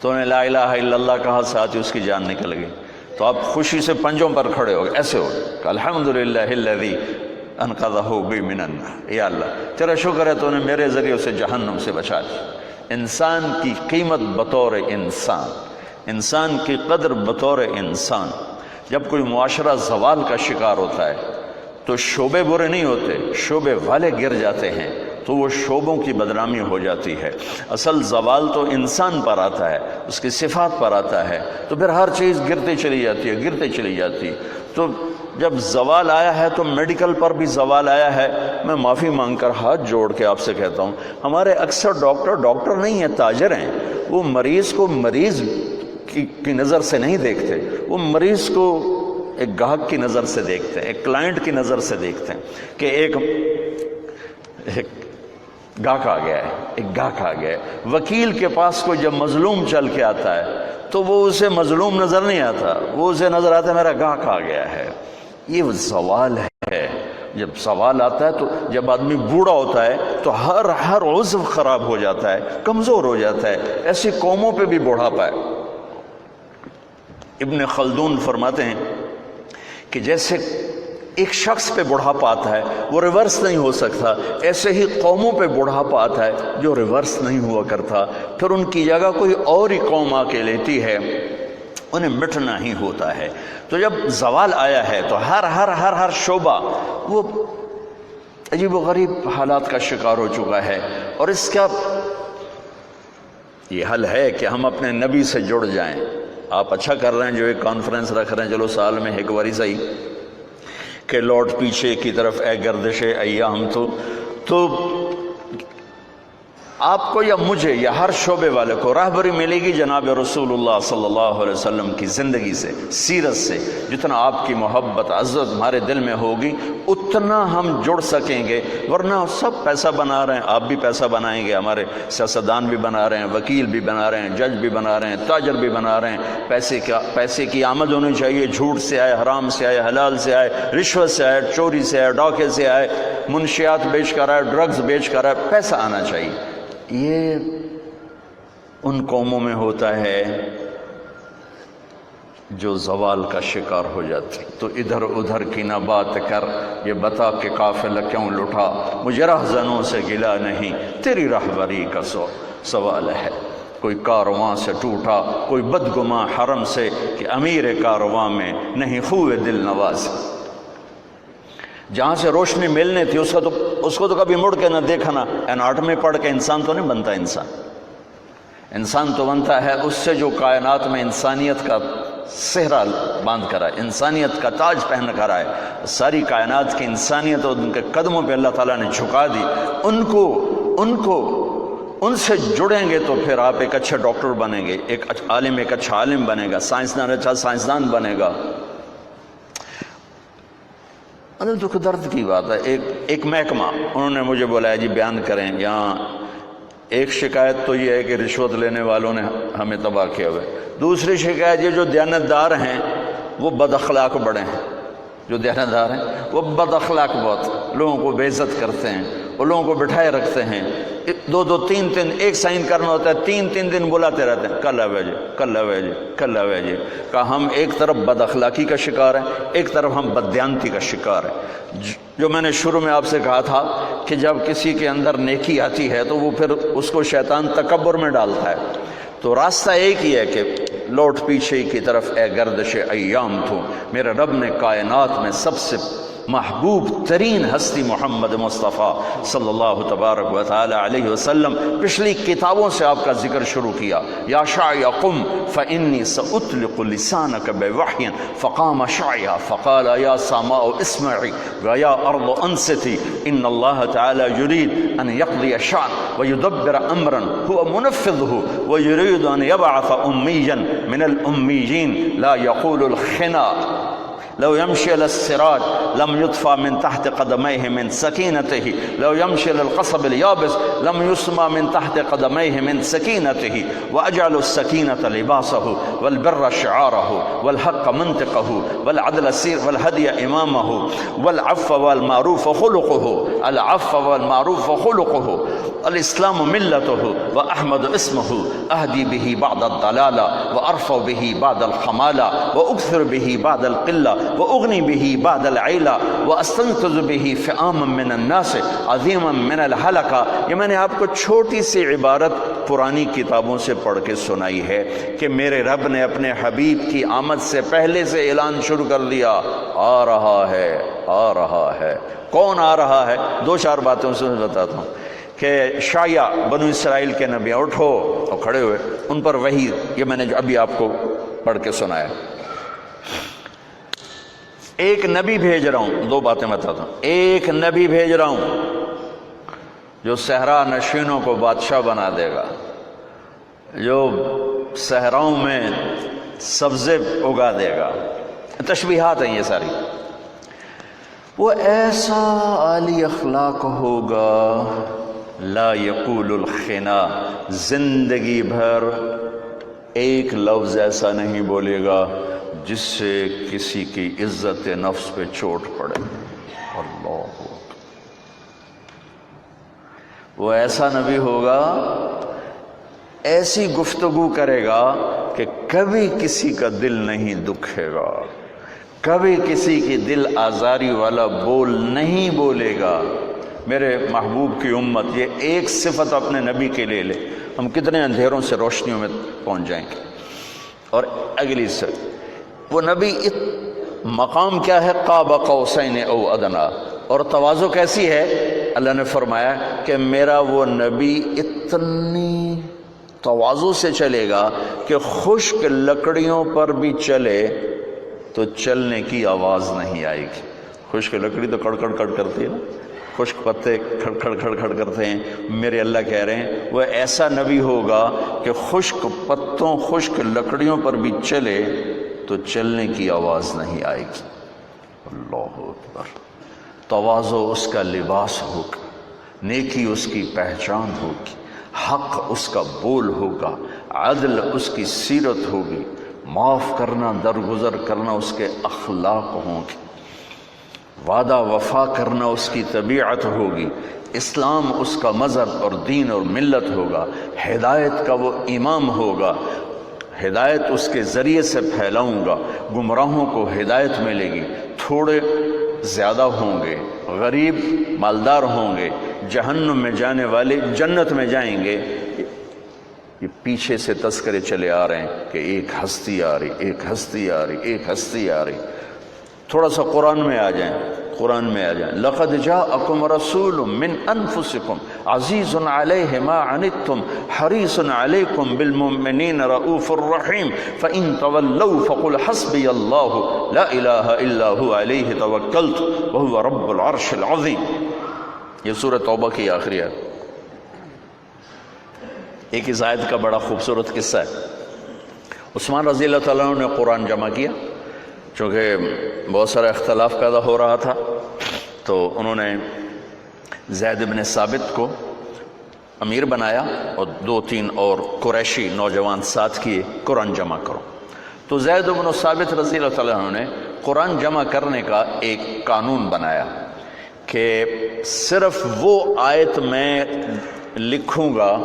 تو انہیں لا الہ الا اللہ کہا، ساتھ ہی اس کی جان نکل گئی۔ تو آپ خوشی سے پنجوں پر کھڑے ہو گئے، ایسے ہو گئے کہ الحمدللہ الذی انقذہ بی من النار، یا اللہ تیرا شکر ہے تو نے میرے ذریعے اسے جہنم سے بچا لیا۔ انسان کی قیمت بطور انسان، انسان کی قدر بطور انسان۔ جب کوئی معاشرہ زوال کا شکار ہوتا ہے تو شعبے برے نہیں ہوتے، شعبے والے گر جاتے ہیں تو وہ شعبوں کی بدنامی ہو جاتی ہے۔ اصل زوال تو انسان پر آتا ہے، اس کی صفات پر آتا ہے، تو پھر ہر چیز گرتے چلی جاتی ہے، گرتے چلی جاتی ہے۔ تو جب زوال آیا ہے تو میڈیکل پر بھی زوال آیا ہے۔ میں معافی مانگ کر ہاتھ جوڑ کے آپ سے کہتا ہوں، ہمارے اکثر ڈاکٹر نہیں ہیں، تاجر ہیں۔ وہ مریض کو مریض کی نظر سے نہیں دیکھتے، وہ مریض کو ایک گاہک کی نظر سے دیکھتے ہیں، ایک کلائنٹ کی نظر سے دیکھتے ہیں کہ ایک گاہک آ گیا ہے، ایک گاہک آ گیا ہے۔ وکیل کے پاس کوئی جب مظلوم چل کے آتا ہے تو وہ اسے مظلوم نظر نہیں آتا، وہ اسے نظر آتا ہے میرا گاہک آ گیا ہے۔ یہ زوال ہے۔ جب زوال آتا ہے تو جب آدمی بوڑھا ہوتا ہے تو ہر عضو خراب ہو جاتا ہے، کمزور ہو جاتا ہے۔ ایسی قوموں پہ بھی بڑھاپا ہے۔ ابن خلدون فرماتے ہیں کہ جیسے ایک شخص پہ بڑھاپا آتا ہے وہ ریورس نہیں ہو سکتا، ایسے ہی قوموں پہ بڑھاپا آتا ہے جو ریورس نہیں ہوا کرتا، پھر ان کی جگہ کوئی اور ہی قوم آ کے لیتی ہے، انہیں مٹنا ہی ہوتا ہے۔ تو جب زوال آیا ہے تو ہر شعبہ وہ عجیب و غریب حالات کا شکار ہو چکا ہے، اور اس کا یہ حل ہے کہ ہم اپنے نبی سے جڑ جائیں۔ آپ اچھا کر رہے ہیں جو ایک کانفرنس رکھ رہے ہیں، چلو سال میں ایک باری صحیح، کہ لوٹ پیچھے کی طرف اے گردش ایام تو آپ کو یا مجھے یا ہر شعبے والے کو رہبری ملے گی جناب رسول اللہ صلی اللہ علیہ وسلم کی زندگی سے، سیرت سے۔ جتنا آپ کی محبت عزت ہمارے دل میں ہوگی اتنا ہم جڑ سکیں گے، ورنہ سب پیسہ بنا رہے ہیں، آپ بھی پیسہ بنائیں گے، ہمارے سیاستدان بھی بنا رہے ہیں، وکیل بھی بنا رہے ہیں، جج بھی بنا رہے ہیں، تاجر بھی بنا رہے ہیں۔ پیسے کی آمد ہونی چاہیے، جھوٹ سے آئے، حرام سے آئے، حلال سے آئے، رشوت سے آئے، چوری سے آئے، ڈاکے سے آئے، منشیات بیچ کر آئے، ڈرگز بیچ کر آئے، پیسہ آنا چاہیے۔ یہ ان قوموں میں ہوتا ہے جو زوال کا شکار ہو جاتی۔ تو ادھر ادھر کی نہ بات کر، یہ بتا کہ قافلہ کیوں لٹا، مجھے رہزنوں سے گلا نہیں، تیری رہبری کا سوال ہے۔ کوئی کارواں سے ٹوٹا، کوئی بدگماں حرم سے، کہ امیر کارواں میں نہیں خوب دل نواز۔ جہاں سے روشنی ملنے تھی اس کو تو کبھی مڑ کے نہ دیکھا نا۔ اناٹمی پڑھ کے انسان تو نہیں بنتا، انسان تو بنتا ہے اس سے جو کائنات میں انسانیت کا صحرا باندھ کر آئے، انسانیت کا تاج پہن کر آئے۔ ساری کائنات کی انسانیت اور ان کے قدموں پہ اللہ تعالیٰ نے جھکا دی۔ ان سے جڑیں گے تو پھر آپ ایک اچھے ڈاکٹر بنیں گے، ایک عالم ایک اچھا عالم بنے گا، سائنسدان اچھا سائنسدان بنے گا۔ تو درد کی بات ہے۔ ایک محکمہ انہوں نے مجھے بولا ہے جی بیان کریں، یہاں ایک شکایت تو یہ ہے کہ رشوت لینے والوں نے ہمیں تباہ کیا ہوا ہے۔ دوسری شکایت یہ جو دیانتدار ہیں وہ بد اخلاق بڑے ہیں، جو دیانتدار ہیں وہ بد اخلاق بہت، لوگوں کو بے عزت کرتے ہیں، وہ لوگوں کو بٹھائے رکھتے ہیں، دو تین ایک سائن کرنا ہوتا ہے، تین دن بلاتے رہتے ہیں، کل آوے جی، کل آوے جی، کل آوے جی۔ کہ ہم ایک طرف بد اخلاقی کا شکار ہیں، ایک طرف ہم بددیانتی کا شکار ہیں۔ جو میں نے شروع میں آپ سے کہا تھا کہ جب کسی کے اندر نیکی آتی ہے تو وہ پھر اس کو شیطان تکبر میں ڈالتا ہے۔ تو راستہ ایک ہی ہے کہ لوٹ پیچھے کی طرف اے گردش ایام تو، میرے رب نے کائنات میں سب سے محبوب ترین ہستی محمد مصطفیٰ صلی اللہ تبارک و تعالی علیہ وسلم، پچھلی کتابوں سے آپ کا ذکر شروع کیا۔ یا شاعی قم فإنی سأطلق لسانک بوحی فقام شاعیا فقال یا سماء اسمعی ویا ارض انصتی ان اللہ تعالی یرید ان یقضی شأن ویدبر امرا هو منفذه ویرید ان یبعث امیا من الأمیین لا یقول الخنا لو يمشي إلى السراج لم يطفى من تحت قدميه من سكينته لو يمشي إلى القصب اليابس لم يسمى من تحت قدميه من سكينته وأجعل السكينة لباسه والبر شعاره والحق منطقه والعدل سير والهدي إمامه والعفو والمعروف خلقه العفو والمعروف خلقه الإسلام ملته وأحمد اسمه أهدي به بعد الضلالة وأرفع به بعد الخمالة وأكثر به بعد القلة وأغني به بعد العيلة وأستنقذ به فئاما من الناس عظيما من الهلكة۔ یہ میں نے آپ کو چھوٹی سی عبارت پرانی کتابوں سے پڑھ کے سنائی ہے کہ میرے رب نے اپنے حبیب کی آمد سے پہلے سے اعلان شروع کر دیا، آ رہا ہے، آ رہا ہے۔ کون آ رہا ہے؟ دو چار باتوں سے بتاتا ہوں کہ شایا بنو اسرائیل کے نبی اٹھو اور کھڑے ہوئے، ان پر وحی، یہ میں نے جو ابھی آپ کو پڑھ کے سنایا۔ ایک نبی بھیج رہا ہوں، دو باتیں بتاتا ہوں۔ ایک نبی بھیج رہا ہوں جو صحرا نشینوں کو بادشاہ بنا دے گا، جو صحراؤں میں سبزے اگا دے گا۔ تشبیہات ہیں یہ ساری۔ وہ ایسا عالی اخلاق ہوگا، لا یقول الخنا، زندگی بھر ایک لفظ ایسا نہیں بولے گا جس سے کسی کی عزت نفس پہ چوٹ پڑے۔ اللہ، وہ ایسا نبی ہوگا، ایسی گفتگو کرے گا کہ کبھی کسی کا دل نہیں دکھے گا، کبھی کسی کی دل آزاری والا بول نہیں بولے گا۔ میرے محبوب کی امت یہ ایک صفت اپنے نبی کے لے لے، ہم کتنے اندھیروں سے روشنیوں میں پہنچ جائیں گے۔ اور اگلی سے وہ نبی مقام کیا ہے؟ قاب قوسین او ادنا، اور تواضع کیسی ہے؟ اللہ نے فرمایا کہ میرا وہ نبی اتنی تواضع سے چلے گا کہ خشک لکڑیوں پر بھی چلے تو چلنے کی آواز نہیں آئے گی۔ خشک لکڑی تو کڑ کڑ کڑ کرتی ہے نا، خشک پتے کھڑ کھڑ کھڑ کھڑ کرتے ہیں. میرے اللہ کہہ رہے ہیں وہ ایسا نبی ہوگا کہ خشک پتوں خشک لکڑیوں پر بھی چلے تو چلنے کی آواز نہیں آئے گی. اللہ اکبر. تواضع اس کا لباس ہوگا، نیکی اس کی پہچان ہوگی، حق اس کا بول ہوگا، عدل اس کی سیرت ہوگی، معاف کرنا درگزر کرنا اس کے اخلاق ہوں گے، وعدہ وفا کرنا اس کی طبیعت ہوگی، اسلام اس کا مذہب اور دین اور ملت ہوگا، ہدایت کا وہ امام ہوگا، ہدایت اس کے ذریعے سے پھیلاؤں گا، گمراہوں کو ہدایت ملے گی، تھوڑے زیادہ ہوں گے، غریب مالدار ہوں گے، جہنم میں جانے والے جنت میں جائیں گے. یہ پیچھے سے تذکرے چلے آ رہے ہیں کہ ایک ہستی آ رہی، ایک ہستی آ رہی، ایک ہستی آ رہی. تھوڑا سا قرآن میں آ جائیں، قرآن میں آ جائیں. لقد جاءکم رسول من انفسکم عزیز علیہ ما عنتم حریص علیکم بالمؤمنین رؤوف الرحیم فإن تولوا فقل حسبی اللہ لا الہ الا هو علیہ توکلت وهو رب العرش العظیم. یہ سورۃ توبہ کی آخری ہے. ایک اس آیت کا بڑا خوبصورت قصہ ہے. عثمان رضی اللہ تعالیٰ عنہ نے قرآن جمع کیا، چونکہ بہت سارا اختلاف پیدا ہو رہا تھا، تو انہوں نے زید بن ثابت کو امیر بنایا اور 2-3 اور قریشی نوجوان ساتھ کیے، قرآن جمع کرو. تو زید بن ثابت رضی اللہ تعالیٰ عنہ نے قرآن جمع کرنے کا ایک قانون بنایا کہ صرف وہ آیت میں لکھوں گا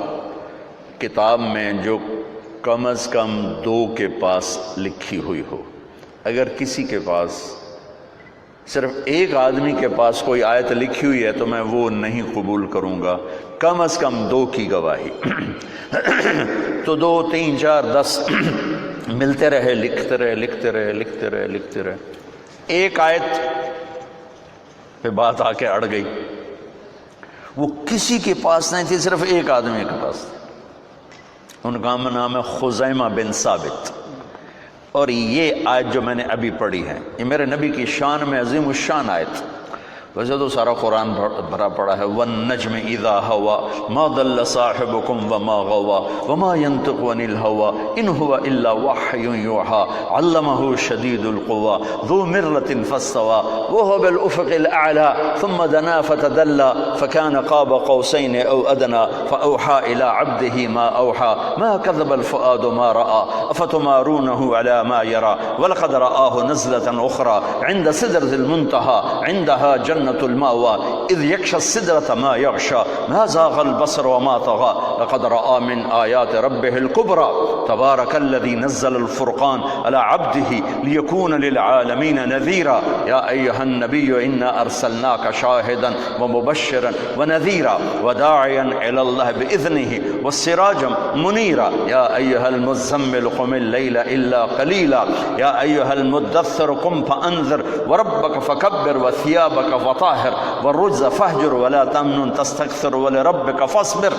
کتاب میں جو کم از کم 2 کے پاس لکھی ہوئی ہو. اگر کسی کے پاس صرف ایک آدمی کے پاس کوئی آیت لکھی ہوئی ہے تو میں وہ نہیں قبول کروں گا، کم از کم 2 کی گواہی. تو 2 3 4 10 ملتے رہے، لکھتے رہے لکھتے رہے لکھتے رہے لکھتے رہے. ایک آیت پہ بات آ کے اڑ گئی، وہ کسی کے پاس نہیں تھی، صرف ایک آدمی کے پاس تھی. ان کا نام ہے خزیمہ بن ثابت. اور یہ آیت جو میں نے ابھی پڑھی ہے یہ میرے نبی کی شان میں عظیم الشان آیت. ویسے تو سارا قرآن بھرا پڑا ہے. والنجم اذا ہوا ما ضل صاحبكم وما غوا وما ينطق عن الهوى ان هو الا وحي يوحى علمه شديد القوى ذو مرة فاستوى وهو بالافق الاعلى ثم دنا فتدلى فكان قاب قوسين او ادنى فاوحى الى عبده ما اوحى ما كذب الفؤاد ما راى افتمارونه على ما يرى ولقد رآه نزلة اخرى عند سدرة المنتهى عندها جنة المأوى إذ يغشى السدرة ما يغشى ما زاغ البصر وما طغى لقد رأى من آيات ربه الكبرى تبارك الذي نزل الفرقان على عبده ليكون للعالمين نذيرا يا أيها النبي إنا أرسلناك شاهدا ومبشرا ونذيرا وداعيا إلى الله بإذنه والسراجا منيرا يا أيها المزمل قم الليل إلا قليلا يا أيها المدثر قم فأنذر وربك فكبر وثيابك وطاهر والرجز فاهجر ولا تمنن تستكثر ولربك فاصبر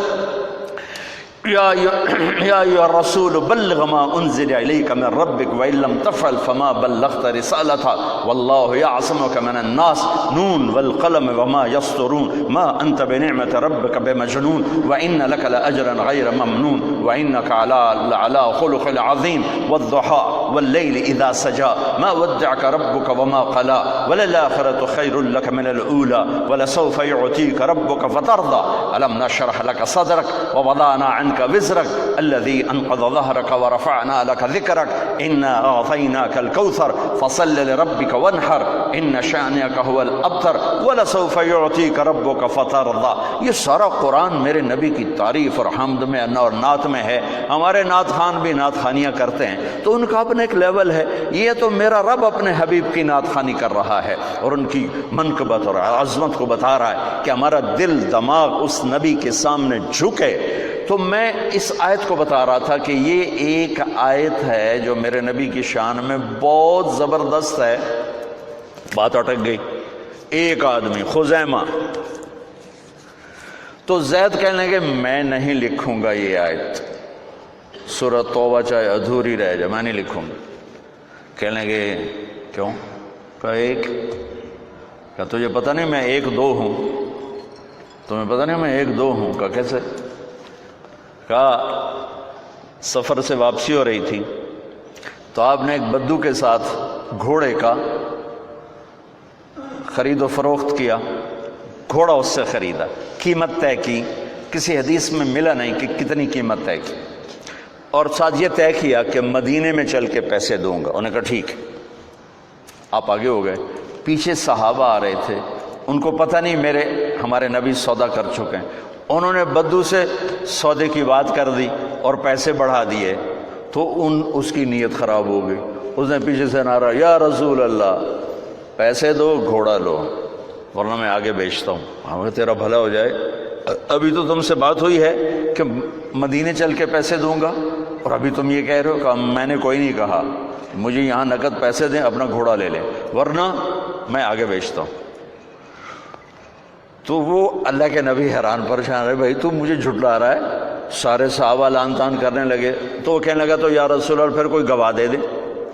يا أيها الرسول بلغ ما أنزل إليك من ربك وإن لم تفعل فما بلغت رسالته والله يعصمك من الناس نون والقلم وما يسطرون ما أنت بنعمة ربك بمجنون وإن لك لأجرا غير ممنون وإنك على خلق عظيم والضحى والليل إذا سجى ما ودعك ربك وما قلى وللآخرة خير لك من الأولى ولسوف يعطيك ربك فترضى ألم نشرح لك صدرك ووضعنا عنك وزرك الذي أنقض ظهرك ورفعنا لك ذكرك إنا أعطيناك الكوثر فصل لربك وانحر إن شأنك هو الأبتر ولسوف يعطيك ربك فترضى. یہ سارا قرآن میرے نبی کی تعریف اور حمد میں اور نعت میں ہے. ہمارے نعت خان بھی نعت خانیاں کرتے ہیں تو ان کا اپنا ایک لیول ہے. یہ تو میرا رب اپنے حبیب کی نعت خانی کر رہا ہے اور ان کی منقبت اور عظمت کو بتا رہا ہے کہ ہمارا دل دماغ اس نبی کے سامنے جھکے. تو میں اس آیت کو بتا رہا تھا کہ یہ ایک آیت ہے جو میرے نبی کی شان میں بہت زبردست ہے. بات اٹک گئی. ایک آدمی خزیمہ. تو زید کہنے لگے میں نہیں لکھوں گا یہ آیت، سورۃ توبہ چاہے ادھوری رہ جائے میں نہیں لکھوں گا. کہنے لگے کیوں؟ کہا ایک. کہا تجھے پتہ نہیں میں 1 2 ہوں. تمہیں پتہ نہیں میں 1-2 ہوں؟ کہا کیسے؟ کہا سفر سے واپسی ہو رہی تھی تو آپ نے ایک بدو کے ساتھ گھوڑے کا خرید و فروخت کیا، گھوڑا اس سے خریدا، قیمت طے کی، کسی حدیث میں ملا نہیں کہ کتنی قیمت طے کی، اور ساتھ یہ طے کیا کہ مدینے میں چل کے پیسے دوں گا۔ انہوں نے کہا ٹھیک۔ آپ آگے ہو گئے، پیچھے صحابہ آ رہے تھے، ان کو پتہ نہیں ہمارے نبی سودا کر چکے ہیں، انہوں نے بدو سے سودے کی بات کر دی اور پیسے بڑھا دیے، تو اس کی نیت خراب ہو گئی۔ اس نے پیچھے سے نعرہ، یا رسول اللہ پیسے دو، گھوڑا لو ورنہ میں آگے بیچتا ہوں۔ ہمیں تیرا بھلا ہو جائے، ابھی تو تم سے بات ہوئی ہے کہ مدینے چل کے پیسے دوں گا، اور ابھی تم یہ کہہ رہے ہو کہ میں نے کوئی نہیں کہا، مجھے یہاں نقد پیسے دیں، اپنا گھوڑا لے لیں ورنہ میں آگے بیچتا ہوں۔ تو وہ اللہ کے نبی حیران پریشان رہے، بھائی تو مجھے جھٹلا رہا ہے۔ سارے صحابہ لان تان کرنے لگے، تو وہ کہنے لگا تو یا رسول اللہ پھر کوئی گواہ دے دیں،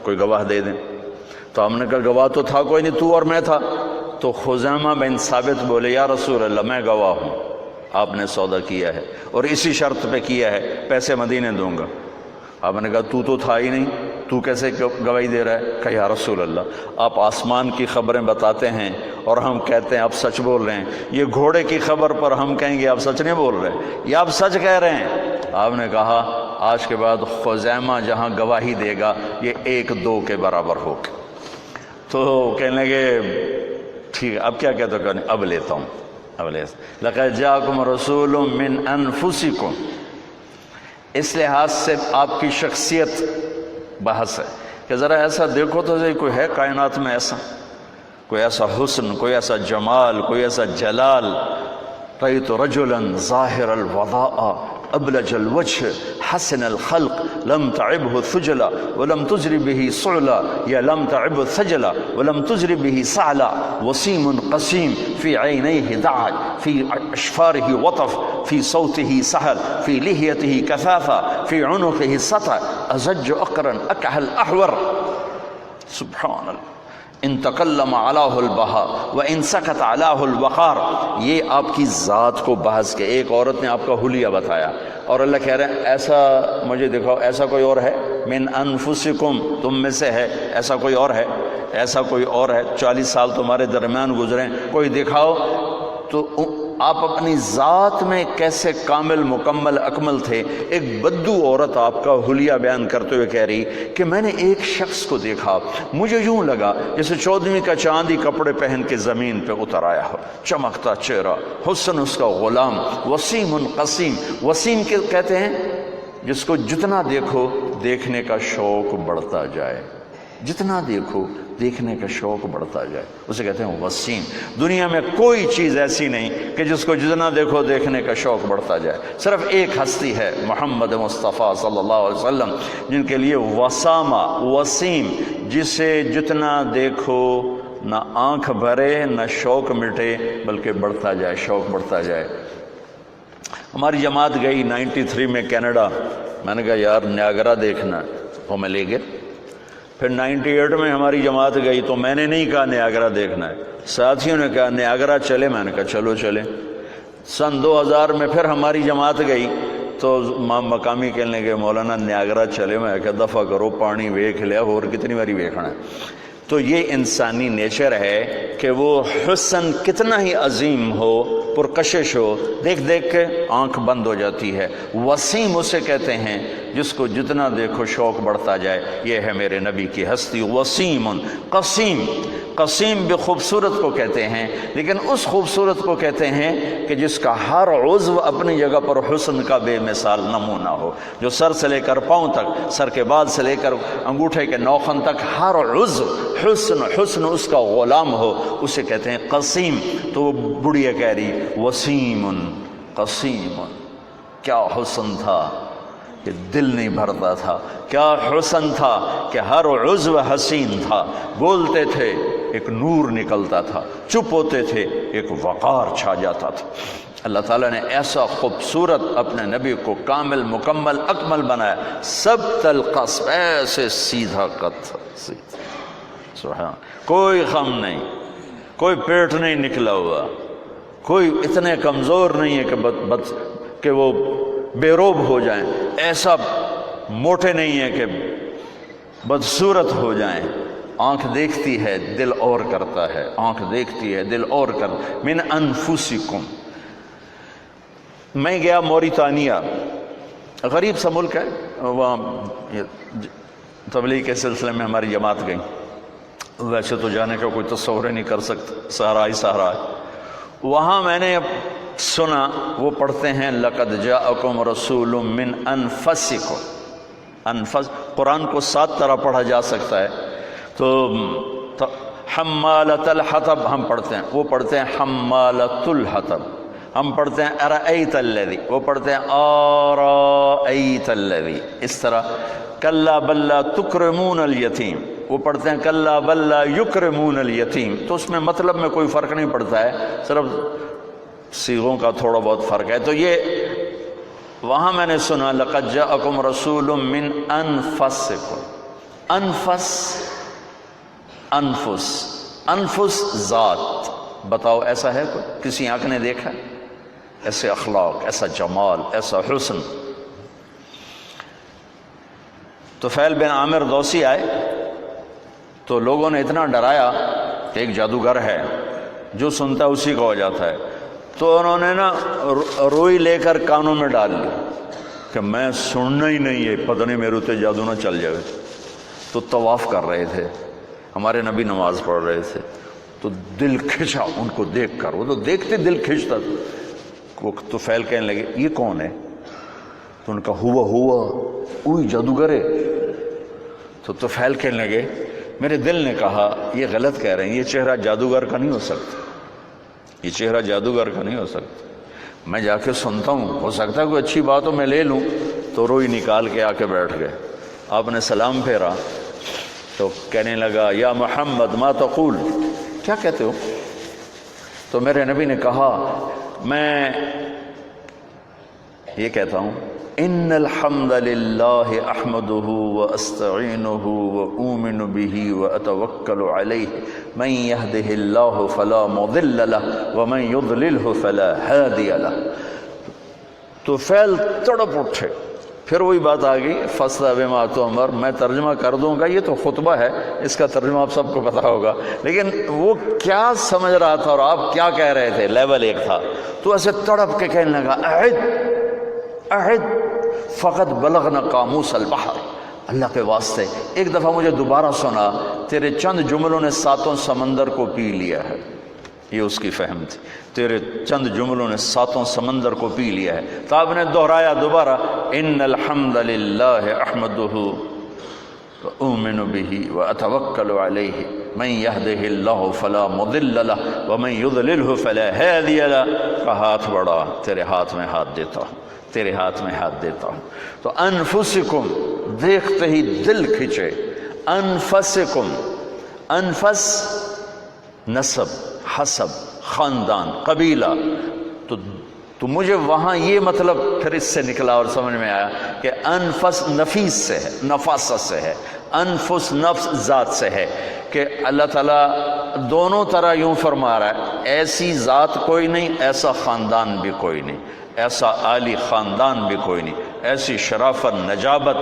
کوئی گواہ دے دیں۔ تو ہم نے کہا گواہ تو تھا کوئی نہیں، تو اور میں تھا۔ تو خزیمہ بن ثابت بولے یا رسول اللہ میں گواہ ہوں، آپ نے سودا کیا ہے اور اسی شرط پہ کیا ہے، پیسے مدینے دوں گا۔ آپ نے کہا تو تھا ہی نہیں، تو کیسے گواہی دے رہا ہے؟ کہ یا رسول اللہ آپ آسمان کی خبریں بتاتے ہیں اور ہم کہتے ہیں آپ سچ بول رہے ہیں، یہ گھوڑے کی خبر پر ہم کہیں گے آپ سچ نہیں بول رہے، یا آپ سچ کہہ رہے ہیں؟ آپ نے کہا آج کے بعد خزیمہ جہاں گواہی دے گا یہ 1-2 کے برابر ہوگا۔ تو کہنے لگے ٹھیک ہے، اب کیا کہتے ہو؟ کہ اب لیتا ہوں، اب لیتا ہوں۔ لَقَدْ جَاءَكُمْ رَسُولٌ مِّنْ أَنفُسِكُمْ، اس لحاظ سے آپ کی شخصیت بحث ہے کہ ذرا ایسا دیکھو تو کوئی ہے کائنات میں ایسا، کوئی ایسا حسن، کوئی ایسا جمال، کوئی ایسا جلال۔ رأيت رجلا ظاهر الوضاء أبلج الوجه حسن الخلق لم تعبه ثجلا ولم تجر به صعلا يا لم تعب ثجلا ولم تجر به صعلا وسيم قسيم في عينيه دعج في أشفاره وطف في صوته سهل في لحيته كثافة في عنقه سطع أزج أقرا أكحل أحور سبحان اللہ ان تکلم علاہ البہا و ان سکت علاہ الوقار۔ یہ آپ کی ذات کو بحث کے، ایک عورت نے آپ کا حلیہ بتایا اور اللہ کہہ رہے ہیں ایسا مجھے دکھاؤ، ایسا کوئی اور ہے؟ من انفسکم، تم میں سے ہے، ایسا کوئی اور ہے؟ ایسا کوئی اور ہے؟ 40 سال تمہارے درمیان گزرے، کوئی دکھاؤ۔ تو آپ اپنی ذات میں کیسے کامل مکمل اکمل تھے۔ ایک بدو عورت آپ کا حلیہ بیان کرتے ہوئے کہہ رہی کہ میں نے ایک شخص کو دیکھا، مجھے یوں لگا جیسے 14ویں کا چاندی کپڑے پہن کے زمین پہ اتر آیا ہو، چمکتا چہرہ، حسن اس کا غلام، وسیم قسیم۔ وسیم کہتے ہیں جس کو جتنا دیکھو دیکھنے کا شوق بڑھتا جائے، جتنا دیکھو دیکھنے کا شوق بڑھتا جائے، اسے کہتے ہیں وسیم۔ دنیا میں کوئی چیز ایسی نہیں کہ جس کو جتنا دیکھو دیکھنے کا شوق بڑھتا جائے، صرف ایک ہستی ہے محمد مصطفیٰ صلی اللہ علیہ وسلم جن کے لیے وسامہ، وسیم، جسے جتنا دیکھو نہ آنکھ بھرے نہ شوق مٹے بلکہ بڑھتا جائے، شوق بڑھتا جائے۔ ہماری جماعت گئی 93 میں کینیڈا، میں نے کہا یار نیاگرا دیکھنا، وہ میں لے گئے۔ پھر 98 میں ہماری جماعت گئی تو میں نے نہیں کہا نیاگرا دیکھنا ہے، ساتھیوں نے کہا نیاگرا چلے، میں نے کہا چلو چلیں۔ سن 2000 میں پھر ہماری جماعت گئی تو مقامی کہنے لگے مولانا نیاگرا چلے، میں کہا دفع کرو، پانی ویکھ لیا اور کتنی باری ویکھنا ہے۔ تو یہ انسانی نیچر ہے کہ وہ حسن کتنا ہی عظیم ہو، پرکشش ہو، دیکھ دیکھ کے آنکھ بند ہو جاتی ہے۔ وسیم اسے کہتے ہیں جس کو جتنا دیکھو شوق بڑھتا جائے۔ یہ ہے میرے نبی کی ہستی، وسیم قسیم۔ قسیم بھی خوبصورت کو کہتے ہیں، لیکن اس خوبصورت کو کہتے ہیں کہ جس کا ہر عضو اپنی جگہ پر حسن کا بے مثال نمونہ ہو، جو سر سے لے کر پاؤں تک، سر کے بال سے لے کر انگوٹھے کے نوخن تک ہر عضو حسن اس کا غلام ہو، اسے کہتے ہیں قسیم۔ تو وہ بڑھیا کہہ رہی وسیم قسیم، کیا حسن تھا کہ دل نہیں بھرتا تھا، کیا حسن تھا کہ ہر عضو حسین تھا، بولتے تھے ایک نور نکلتا تھا، چپ ہوتے تھے ایک وقار چھا جاتا تھا۔ اللہ تعالیٰ نے ایسا خوبصورت اپنے نبی کو کامل مکمل اکمل بنایا، سب تلقص، ایسے سیدھا قط، سبحان، کوئی غم نہیں، کوئی پیٹ نہیں نکلا ہوا، کوئی اتنے کمزور نہیں ہے کہ وہ بے روب ہو جائیں، ایسا موٹے نہیں ہے کہ بدصورت ہو جائیں۔ آنکھ دیکھتی ہے دل اور کرتا ہے، آنکھ دیکھتی ہے دل اور کرتا۔ من انفسکم، میں گیا موریتانیہ، غریب سا ملک ہے، وہاں تبلیغ کے سلسلے میں ہماری جماعت گئی، ویسے تو جانے کا کوئی تصور ہی نہیں کر سکتا، صحرا ہی صحرا ہے۔ وہاں میں نے سنا وہ پڑھتے ہیں لقد جاءکم رسول من انفسکم، قرآن کو 7 طرح پڑھا جا سکتا ہے، تو حمالۃ الحطب ہم پڑھتے ہیں، وہ پڑھتے ہیں حمالۃ الحطب، ہم پڑھتے ہیں ارأیت الذی، وہ پڑھتے ہیں آرأیت الذی، اس طرح کلا بل لا تکرمون الیتیم، وہ پڑھتے ہیں کلا بل لا یکرمون الیتیم۔ تو اس میں مطلب میں کوئی فرق نہیں پڑتا ہے، صرف صیغوں کا تھوڑا بہت فرق ہے۔ تو یہ وہاں میں نے سنا لقد جاءکم رسول من انفسکم، انفس، انفس، انفس ذات، بتاؤ ایسا ہے کوئی؟ کسی آنکھ نے دیکھا ایسے اخلاق، ایسا جمال، ایسا حسن؟ طفیل بن عامر دوسی آئے تو لوگوں نے اتنا ڈرایا کہ ایک جادوگر ہے، جو سنتا ہے اسی کو ہو جاتا ہے۔ تو انہوں نے نا روئی لے کر کانوں میں ڈال لی کہ میں سننا ہی نہیں ہے، پتہ نہیں میرے تے جادو نہ چل جائے۔ تو طواف کر رہے تھے، ہمارے نبی نماز پڑھ رہے تھے، تو دل کھچا ان کو دیکھ کر، وہ تو دیکھتے دل کھچتا تھا۔ وہ طفیل کہنے لگے یہ کون ہے؟ تو ان کا ہوا وہی جادوگر ہے۔ تو طفیل کہنے لگے میرے دل نے کہا یہ غلط کہہ رہے ہیں، یہ چہرہ جادوگر کا نہیں ہو سکتا، یہ چہرہ جادوگر کا نہیں ہو سکتا، میں جا کے سنتا ہوں، ہو سکتا ہے کوئی اچھی بات ہو میں لے لوں۔ تو روئی نکال کے آ کے بیٹھ گئے۔ آپ نے سلام پھیرا تو کہنے لگا یا محمد ما تقول، کیا کہتے ہو؟ تو میرے نبی نے کہا میں یہ کہتا ہوں ان الحمد للہ احمدہ واستعینہ واؤمن بہ واتوکل علیہ من یہدہ اللہ فلا مضل لہ ومن یضللہ فلا ہادی لہ۔ تو فعل تڑپ اٹھے، پھر وہی بات آ گئی فاصلہ بما تؤمر، میں ترجمہ کر دوں گا، یہ تو خطبہ ہے، اس کا ترجمہ آپ سب کو پتا ہوگا، لیکن وہ کیا سمجھ رہا تھا اور آپ کیا کہہ رہے تھے، لیول ایک تھا۔ تو ایسے تڑپ کے کہنے لگا اعد فقط بلغنا قاموس البحر، اللہ کے واسطے ایک دفعہ مجھے دوبارہ سنا، تیرے چند جملوں نے 7 سمندر کو پی لیا ہے، یہ اس کی فہم تھی، تیرے چند جملوں نے 7 سمندر کو پی لیا ہے۔ تو آپ نے دہرایا دوبارہ ان الحمد للہ احمدہ واؤمن بہ واتوکل علیہ من یہدہ اللہ فلا مضل لہ ومن یضللہ فلا ہادی لہ۔ کا ہاتھ بڑھا، تیرے ہاتھ میں ہاتھ دیتا ہوں، تیرے ہاتھ میں ہاتھ دیتا ہوں۔ تو انفسکم، دیکھتے ہی دل کھچے، انفسکم، انفس نسب، حسب، خاندان، قبیلہ۔ تو مجھے وہاں یہ مطلب پھر اس سے نکلا اور سمجھ میں آیا کہ انفس نفیس سے ہے، نفاست سے ہے، انفس نفس ذات سے ہے، کہ اللہ تعالیٰ دونوں طرح یوں فرما رہا ہے ایسی ذات کوئی نہیں، ایسا خاندان بھی کوئی نہیں، ایسا عالی خاندان بھی کوئی نہیں، ایسی شرافت نجابت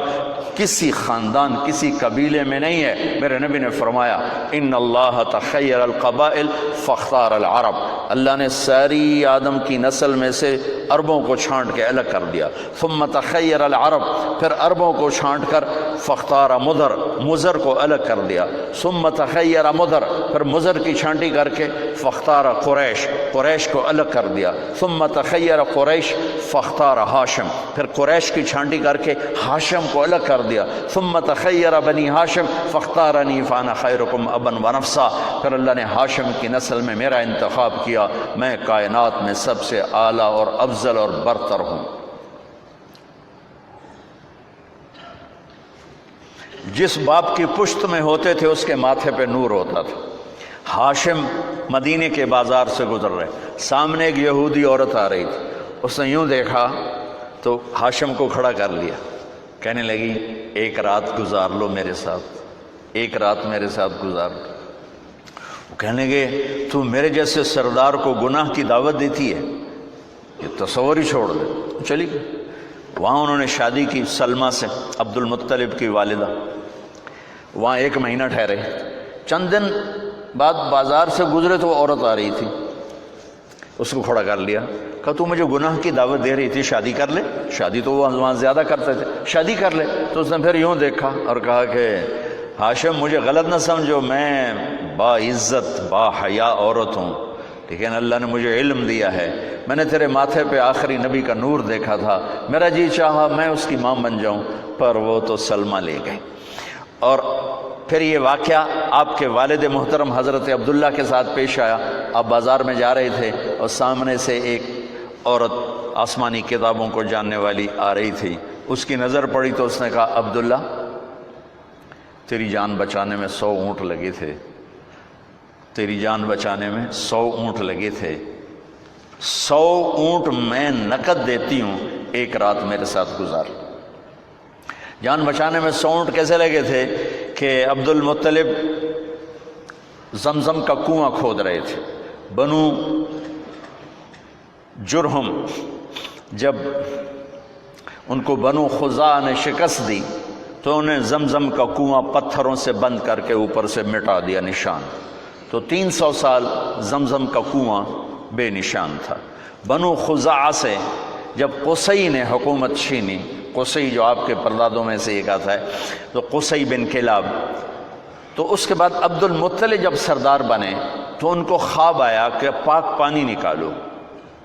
کسی خاندان کسی قبیلے میں نہیں ہے۔ میرے نبی نے فرمایا ان اللہ تخیر القبائل فاختار العرب، اللہ نے ساری آدم کی نسل میں سے عربوں کو چھانٹ کے الگ کر دیا، ثم تخیر العرب، پھر عربوں کو چھانٹ کر فاختار مدر، مزر کو الگ کر دیا، ثم تخیر مدر، پھر مزر کی چھانٹی کر کے فاختار قریش، قریش کو الگ کر دیا، ثم تخیر قریش فاختار ہاشم، پھر قریش کی چھانٹی کر کے ہاشم کو الگ کر دیا، ثم تخیر بنی ہاشم فاختارنی فانا خیرکم ابا ونفسا، پھر اللہ نے ہاشم کی نسل میں میرا انتخاب کیا، میں کائنات میں سب سے اعلیٰ اور افضل اور برتر ہوں۔ جس باپ کی پشت میں ہوتے تھے اس کے ماتھے پہ نور ہوتا تھا۔ ہاشم مدینے کے بازار سے گزر رہے، سامنے ایک یہودی عورت آ رہی تھی، اس نے یوں دیکھا تو ہاشم کو کھڑا کر لیا، کہنے لگی ایک رات گزار لو میرے ساتھ، ایک رات میرے ساتھ گزار لو۔ کہنے لگے تو میرے جیسے سردار کو گناہ کی دعوت دیتی ہے، یہ تصور ہی چھوڑ دے۔ چلی گئی۔ وہاں انہوں نے شادی کی سلمہ سے، عبد المطلب کی والدہ۔ وہاں 1 مہینہ ٹھہرے۔ چند دن بعد بازار سے گزرے تو وہ عورت آ رہی تھی، اس کو کھڑا کر لیا، کہا تو مجھے گناہ کی دعوت دے رہی تھی، شادی کر لے۔ شادی تو وہ وہاں زیادہ کرتے تھے، شادی کر لے۔ تو اس نے پھر یوں دیکھا اور کہا کہ ہاشم مجھے غلط نہ سمجھو، میں با عزت با حیا عورت ہوں، لیکن اللہ نے مجھے علم دیا ہے، میں نے تیرے ماتھے پہ آخری نبی کا نور دیکھا تھا، میرا جی چاہا میں اس کی ماں بن جاؤں، پر وہ تو سلمہ لے گئی۔ اور پھر یہ واقعہ آپ کے والد محترم حضرت عبداللہ کے ساتھ پیش آیا۔ آپ بازار میں جا رہے تھے اور سامنے سے ایک عورت آسمانی کتابوں کو جاننے والی آ رہی تھی، اس کی نظر پڑی تو اس نے کہا عبداللہ تیری جان بچانے میں 100 اونٹ لگے تھے، تیری جان بچانے میں 100 اونٹ لگے تھے، 100 اونٹ میں نقد دیتی ہوں، ایک رات میرے ساتھ گزار۔ جان بچانے میں 100 اونٹ کیسے لگے تھے کہ عبد المطلب زمزم کا کنواں کھود رہے تھے۔ بنو جرہم جب ان کو بنو خزاعہ نے شکست دی تو انہیں زمزم کا کنواں پتھروں سے بند کر کے اوپر سے مٹا دیا نشان، تو 300 سال زمزم کا کنواں بے نشان تھا۔ بنو خزاعہ سے جب قصی نے حکومت چھینی، قصی جو آپ کے پردادوں میں سے ایک آتا ہے، تو قصی بن کلاب، تو اس کے بعد عبد المطلب جب سردار بنے تو ان کو خواب آیا کہ پاک پانی نکالو،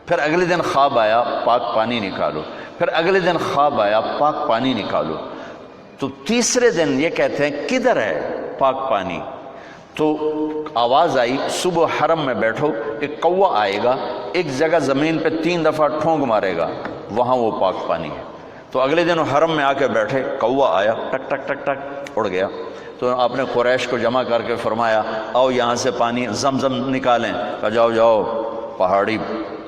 پھر اگلے دن خواب آیا پاک پانی نکالو، پھر اگلے دن خواب آیا پاک پانی نکالو، تو تیسرے دن یہ کہتے ہیں کدھر ہے پاک پانی؟ تو آواز آئی صبح حرم میں بیٹھو، ایک کوہ آئے گا، ایک جگہ زمین پہ 3 دفعہ ٹھونک مارے گا، وہاں وہ پاک پانی ہے۔ تو اگلے دن حرم میں آ کے بیٹھے، کوہ آیا، ٹک ٹک ٹک ٹک اڑ گیا، تو آپ نے قریش کو جمع کر کے فرمایا آؤ یہاں سے پانی زمزم نکالیں، کہا جاؤ جاؤ، پہاڑی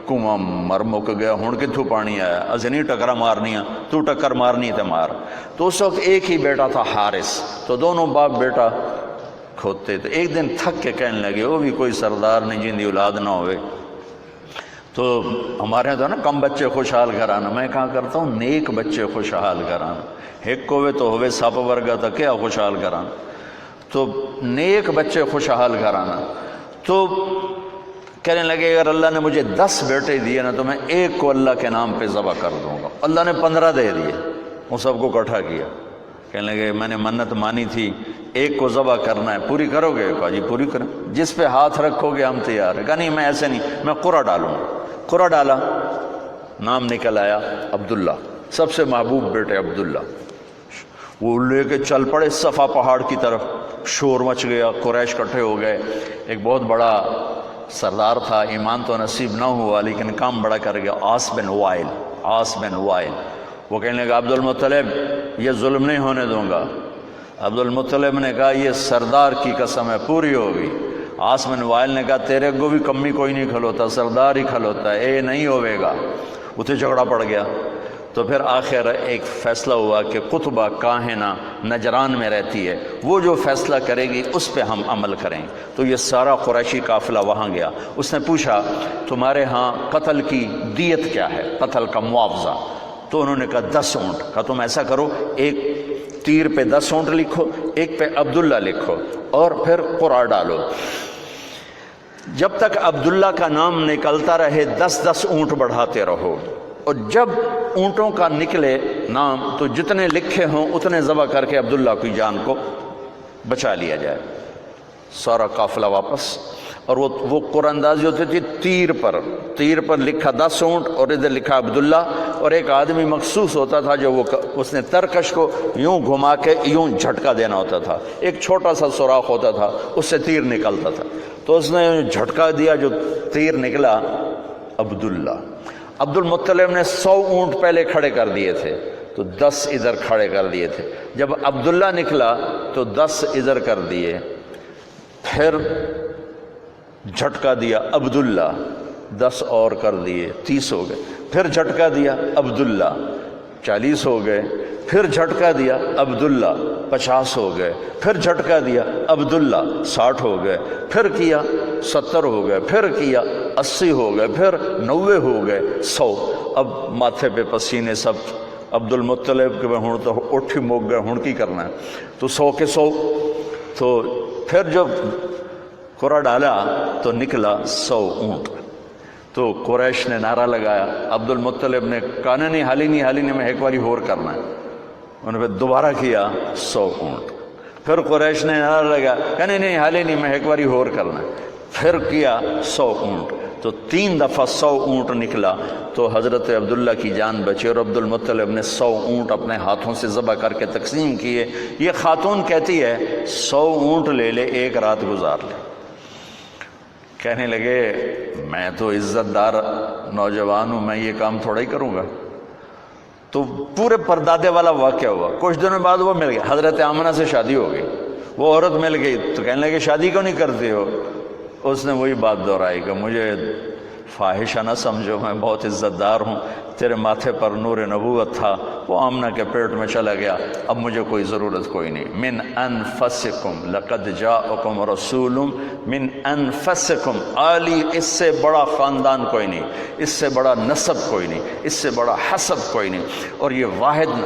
کنواں مر مک گیا، ہن کتھوں پانی آیا، اسے نہیں ٹکرا مارنی ہے، تو ٹکر مارنی تے مار۔ تو اس وقت ایک ہی بیٹا تھا حارث، تو دونوں باپ بیٹا کھودتے تھے۔ ایک دن تھک کے کہنے لگے وہ بھی کوئی سردار نہیں جن دی اولاد نہ ہوئے، تو ہمارے یہاں تو نا کم بچے خوشحال گھرانا، میں کہا کرتا ہوں نیک بچے خوشحال گھرانا، ایک ہوئے تو ہوئے سپ ورگا تھا کیا خوشحال گھرانا، تو نیک بچے خوشحال گھرانا۔ تو کہنے لگے اگر اللہ نے مجھے 10 بیٹے دیے نا تو میں ایک کو اللہ کے نام پہ ذبح کر دوں گا۔ اللہ نے 15 دے دیے، وہ سب کو اکٹھا کیا، کہنے لگے میں نے منت مانی تھی ایک کو ذبح کرنا ہے، پوری کرو گے؟ کہا جی پوری کریں، جس پہ ہاتھ رکھو گے ہم تیار ہیں۔ کہا نہیں میں ایسے نہیں، میں قرعہ ڈالوں گا۔ قرعہ ڈالا، نام نکل آیا عبداللہ، سب سے محبوب بیٹے عبداللہ۔ وہ لے کے چل پڑے صفا پہاڑ کی طرف، شور مچ گیا، قریش اکٹھے ہو گئے۔ ایک بہت بڑا سردار تھا، ایمان تو نصیب نہ ہوا لیکن کام بڑا کر گیا، عاص بن وائل، عاص بن وائل۔ وہ کہنے لگا عبد المطلب یہ ظلم نہیں ہونے دوں گا۔ عبد المطلب نے کہا یہ سردار کی قسم ہے پوری ہوگی۔ عاص بن وائل نے کہا تیرے کو بھی کمی کوئی نہیں کھلوتا، سردار ہی کھلوتا ہے، اے نہیں ہوئے گا۔ اتنے جھگڑا پڑ گیا، تو پھر آخر ایک فیصلہ ہوا کہ قطبہ کاہنہ نجران میں رہتی ہے، وہ جو فیصلہ کرے گی اس پہ ہم عمل کریں۔ تو یہ سارا قریشی قافلہ وہاں گیا، اس نے پوچھا تمہارے ہاں قتل کی دیت کیا ہے، قتل کا معاوضہ؟ تو انہوں نے کہا 10 اونٹ۔ کہا تم ایسا کرو ایک تیر پہ 10 اونٹ لکھو، ایک پہ عبداللہ لکھو اور پھر قرعہ ڈالو، جب تک عبداللہ کا نام نکلتا رہے 10 اونٹ بڑھاتے رہو، اور جب اونٹوں کا نکلے نام تو جتنے لکھے ہوں اتنے ذبح کر کے عبداللہ کی جان کو بچا لیا جائے۔ سارا قافلہ واپس، اور وہ قرعہ اندازی ہوتی تھی تیر پر لکھا 10 اونٹ اور ادھر لکھا عبداللہ، اور ایک آدمی مخصوص ہوتا تھا جو اس نے ترکش کو یوں گھما کے یوں جھٹکا دینا ہوتا تھا، ایک چھوٹا سا سوراخ ہوتا تھا اس سے تیر نکلتا تھا، تو اس نے جھٹکا دیا، جو تیر نکلا عبداللہ۔ عبد المطلب نے 100 اونٹ پہلے کھڑے کر دیے تھے تو 10 ادھر کھڑے کر دیے تھے، جب عبداللہ نکلا تو 10 ادھر کر دیے، پھر جھٹکا دیا عبداللہ، 10 اور کر دیے، 30 ہو گئے، پھر جھٹکا دیا عبداللہ، 40 ہو گئے، پھر جھٹکا دیا عبداللہ 50 ہو گئے، پھر جھٹکا دیا عبداللہ 60 ہو گئے، پھر کیا 70 ہو گئے، پھر کیا 80 ہو گئے، پھر 90 ہو گئے، 100۔ اب ماتھے پہ پسینے سب عبد المطلب کے ہوں تو اٹھی موک گئے، ہوں کی کرنا ہے، تو 100 کے 100۔ تو پھر جب قرعہ ڈالا تو نکلا 100 اونٹ۔ تو قریش نے نعرہ لگایا، عبد المطلب نے کہا نہیں حالی نہیں میں ایک باری اور کرنا ہے، انہوں نے دوبارہ کیا 100 اونٹ۔ پھر قریش نے نعرہ لگایا، کہا نہیں حالی نہیں میں ایک باری اور کرنا ہے، پھر کیا 100 اونٹ۔ تو 3 دفعہ 100 اونٹ نکلا تو حضرت عبداللہ کی جان بچی، اور عبد المطلب نے 100 اونٹ اپنے ہاتھوں سے ذبح کر کے تقسیم کیے۔ یہ خاتون کہتی ہے 100 اونٹ لے لے، ایک رات گزار لے۔ کہنے لگے میں تو عزت دار نوجوان ہوں، میں یہ کام تھوڑا ہی کروں گا۔ تو پورے پردادے والا واقعہ ہوا۔ کچھ دنوں بعد وہ مل گیا، حضرت آمنہ سے شادی ہو گئی، وہ عورت مل گئی تو کہنے لگے شادی کیوں نہیں کرتے ہو؟ اس نے وہی بات دہرائی کہ مجھے فاحشہ نہ سمجھو، میں بہت عزت دار ہوں، تیرے ماتھے پر نور نبوت تھا، وہ آمنہ کے پیٹ میں چلا گیا، اب مجھے کوئی ضرورت کوئی نہیں۔ من انفسکم لقد جاءکم رسول من انفسکم، عالی اس سے بڑا خاندان کوئی نہیں، اس سے بڑا نسب کوئی نہیں، اس سے بڑا حسب کوئی نہیں، اور یہ واحد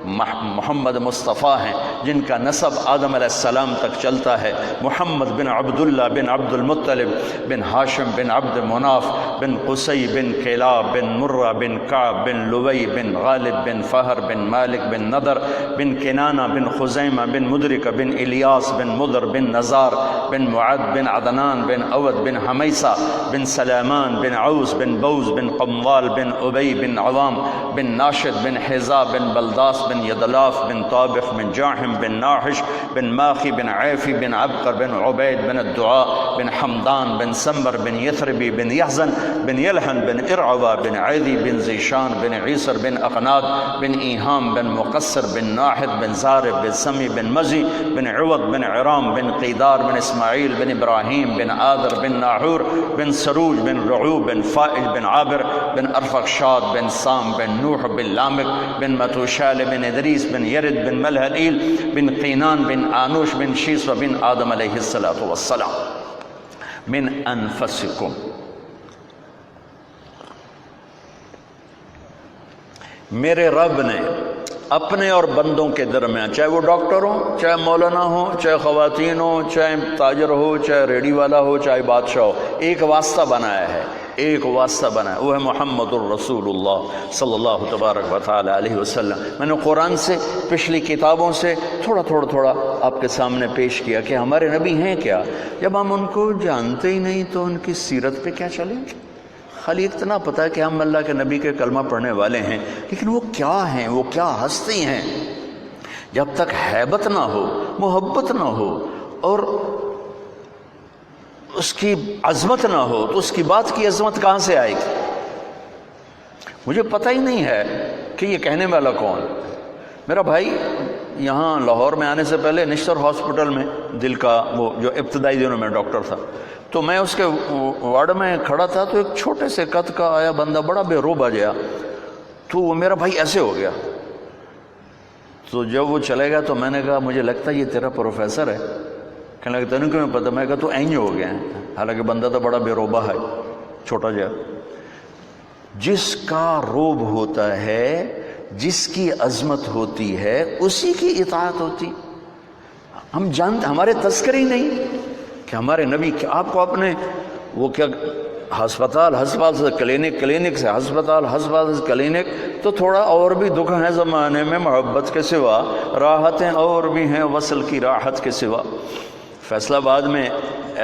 محمد مصطفیٰ ہیں جن کا نسب آدم علیہ السلام تک چلتا ہے، محمد بن عبداللہ بن عبد المطلب بن ہاشم بن عبد مناف بن قصی بن کلاب بن مرہ بن کعب بن لوی بن غالب بن فہر بن مالک بن نضر بن کنانہ بن خزیمہ بن مدرکہ بن الیاس بن مضر بن نزار بن معد بن عدنان بن عود بن حمیسہ بن سلیمان بن عوس بن بوز بن قموال بن ابی بن عوام بن ناشد بن حذا بن بلداس بن یدلاف بن طابخ بن جاحم بن ناحش بن ماخی بن عیفی بن عبقر بن عبید بن الدعاء بن حمدان بن سمبر بن یثربی بن یحزن بن یلحن بن ارعوہ بن عیدی بن زیشان بن عیسر بن اقناد بن ایہام بن مقصر بن ناحد بن زارب بن سمی بن مزی بن عوض بن عرام بن قیدار بن اسماعیل بن ابراہیم بن عادر بن ناحور بن سروج بن رعوب بن فائل بن عابر بن ارفخشاد بن سام بن نوح بن لامک بن متوشال بن ادریس بن یرد بن ملحلیل بن قینان بن آنوش بن شیس و بن آدم علیہ السلام من انفسکم۔ میرے رب نے اپنے اور بندوں کے درمیان، چاہے وہ ڈاکٹر ہوں، چاہے مولانا ہوں، چاہے خواتین ہوں، چاہے تاجر ہو، چاہے ریڑھی والا ہو، چاہے بادشاہ ہو، ایک واسطہ بنایا ہے، ایک واسطہ بنایا، وہ ہے محمد الرسول اللہ صلی اللہ تبارک و تعالی علیہ وسلم۔ میں نے قرآن سے، پچھلی کتابوں سے تھوڑا آپ کے سامنے پیش کیا کہ ہمارے نبی ہیں کیا۔ جب ہم ان کو جانتے ہی نہیں تو ان کی سیرت پہ کیا چلیں گے؟ خالی اتنا پتہ ہے کہ ہم اللہ کے نبی کے کلمہ پڑھنے والے ہیں، لیکن وہ کیا ہیں، وہ کیا ہستی ہیں؟ جب تک ہیبت نہ ہو، محبت نہ ہو اور اس کی عظمت نہ ہو تو اس کی بات کی عظمت کہاں سے آئے گی؟ مجھے پتہ ہی نہیں ہے کہ یہ کہنے والا کون۔ میرا بھائی یہاں لاہور میں آنے سے پہلے نشتر ہاسپٹل میں دل کا وہ جو ابتدائی دنوں میں ڈاکٹر تھا، تو میں اس کے وارڈ میں کھڑا تھا تو ایک چھوٹے سے قد کا آیا بندہ، بڑا بے روبا گیا، تو وہ میرا بھائی ایسے ہو گیا۔ تو جب وہ چلے گا تو میں نے کہا مجھے لگتا ہے یہ تیرا پروفیسر ہے۔ کہنے لگا تینوں کیوں پتہ؟ میں کہا تو اینج ہو گیا ہے، حالانکہ بندہ تو بڑا بے روبا ہے، چھوٹا جا۔ جس کا روب ہوتا ہے، جس کی عظمت ہوتی ہے، اسی کی اطاعت ہوتی۔ ہم جانتے، ہمارے تذکرے ہی نہیں کہ ہمارے نبی کہ آپ کو اپنے وہ کیا ہسپتال سے کلینک سے ہسپتال سے کلینک، تو تھوڑا اور بھی دکھ ہے زمانے میں محبت کے سوا، راحتیں اور بھی ہیں وصل کی راحت کے سوا۔ فیصل آباد میں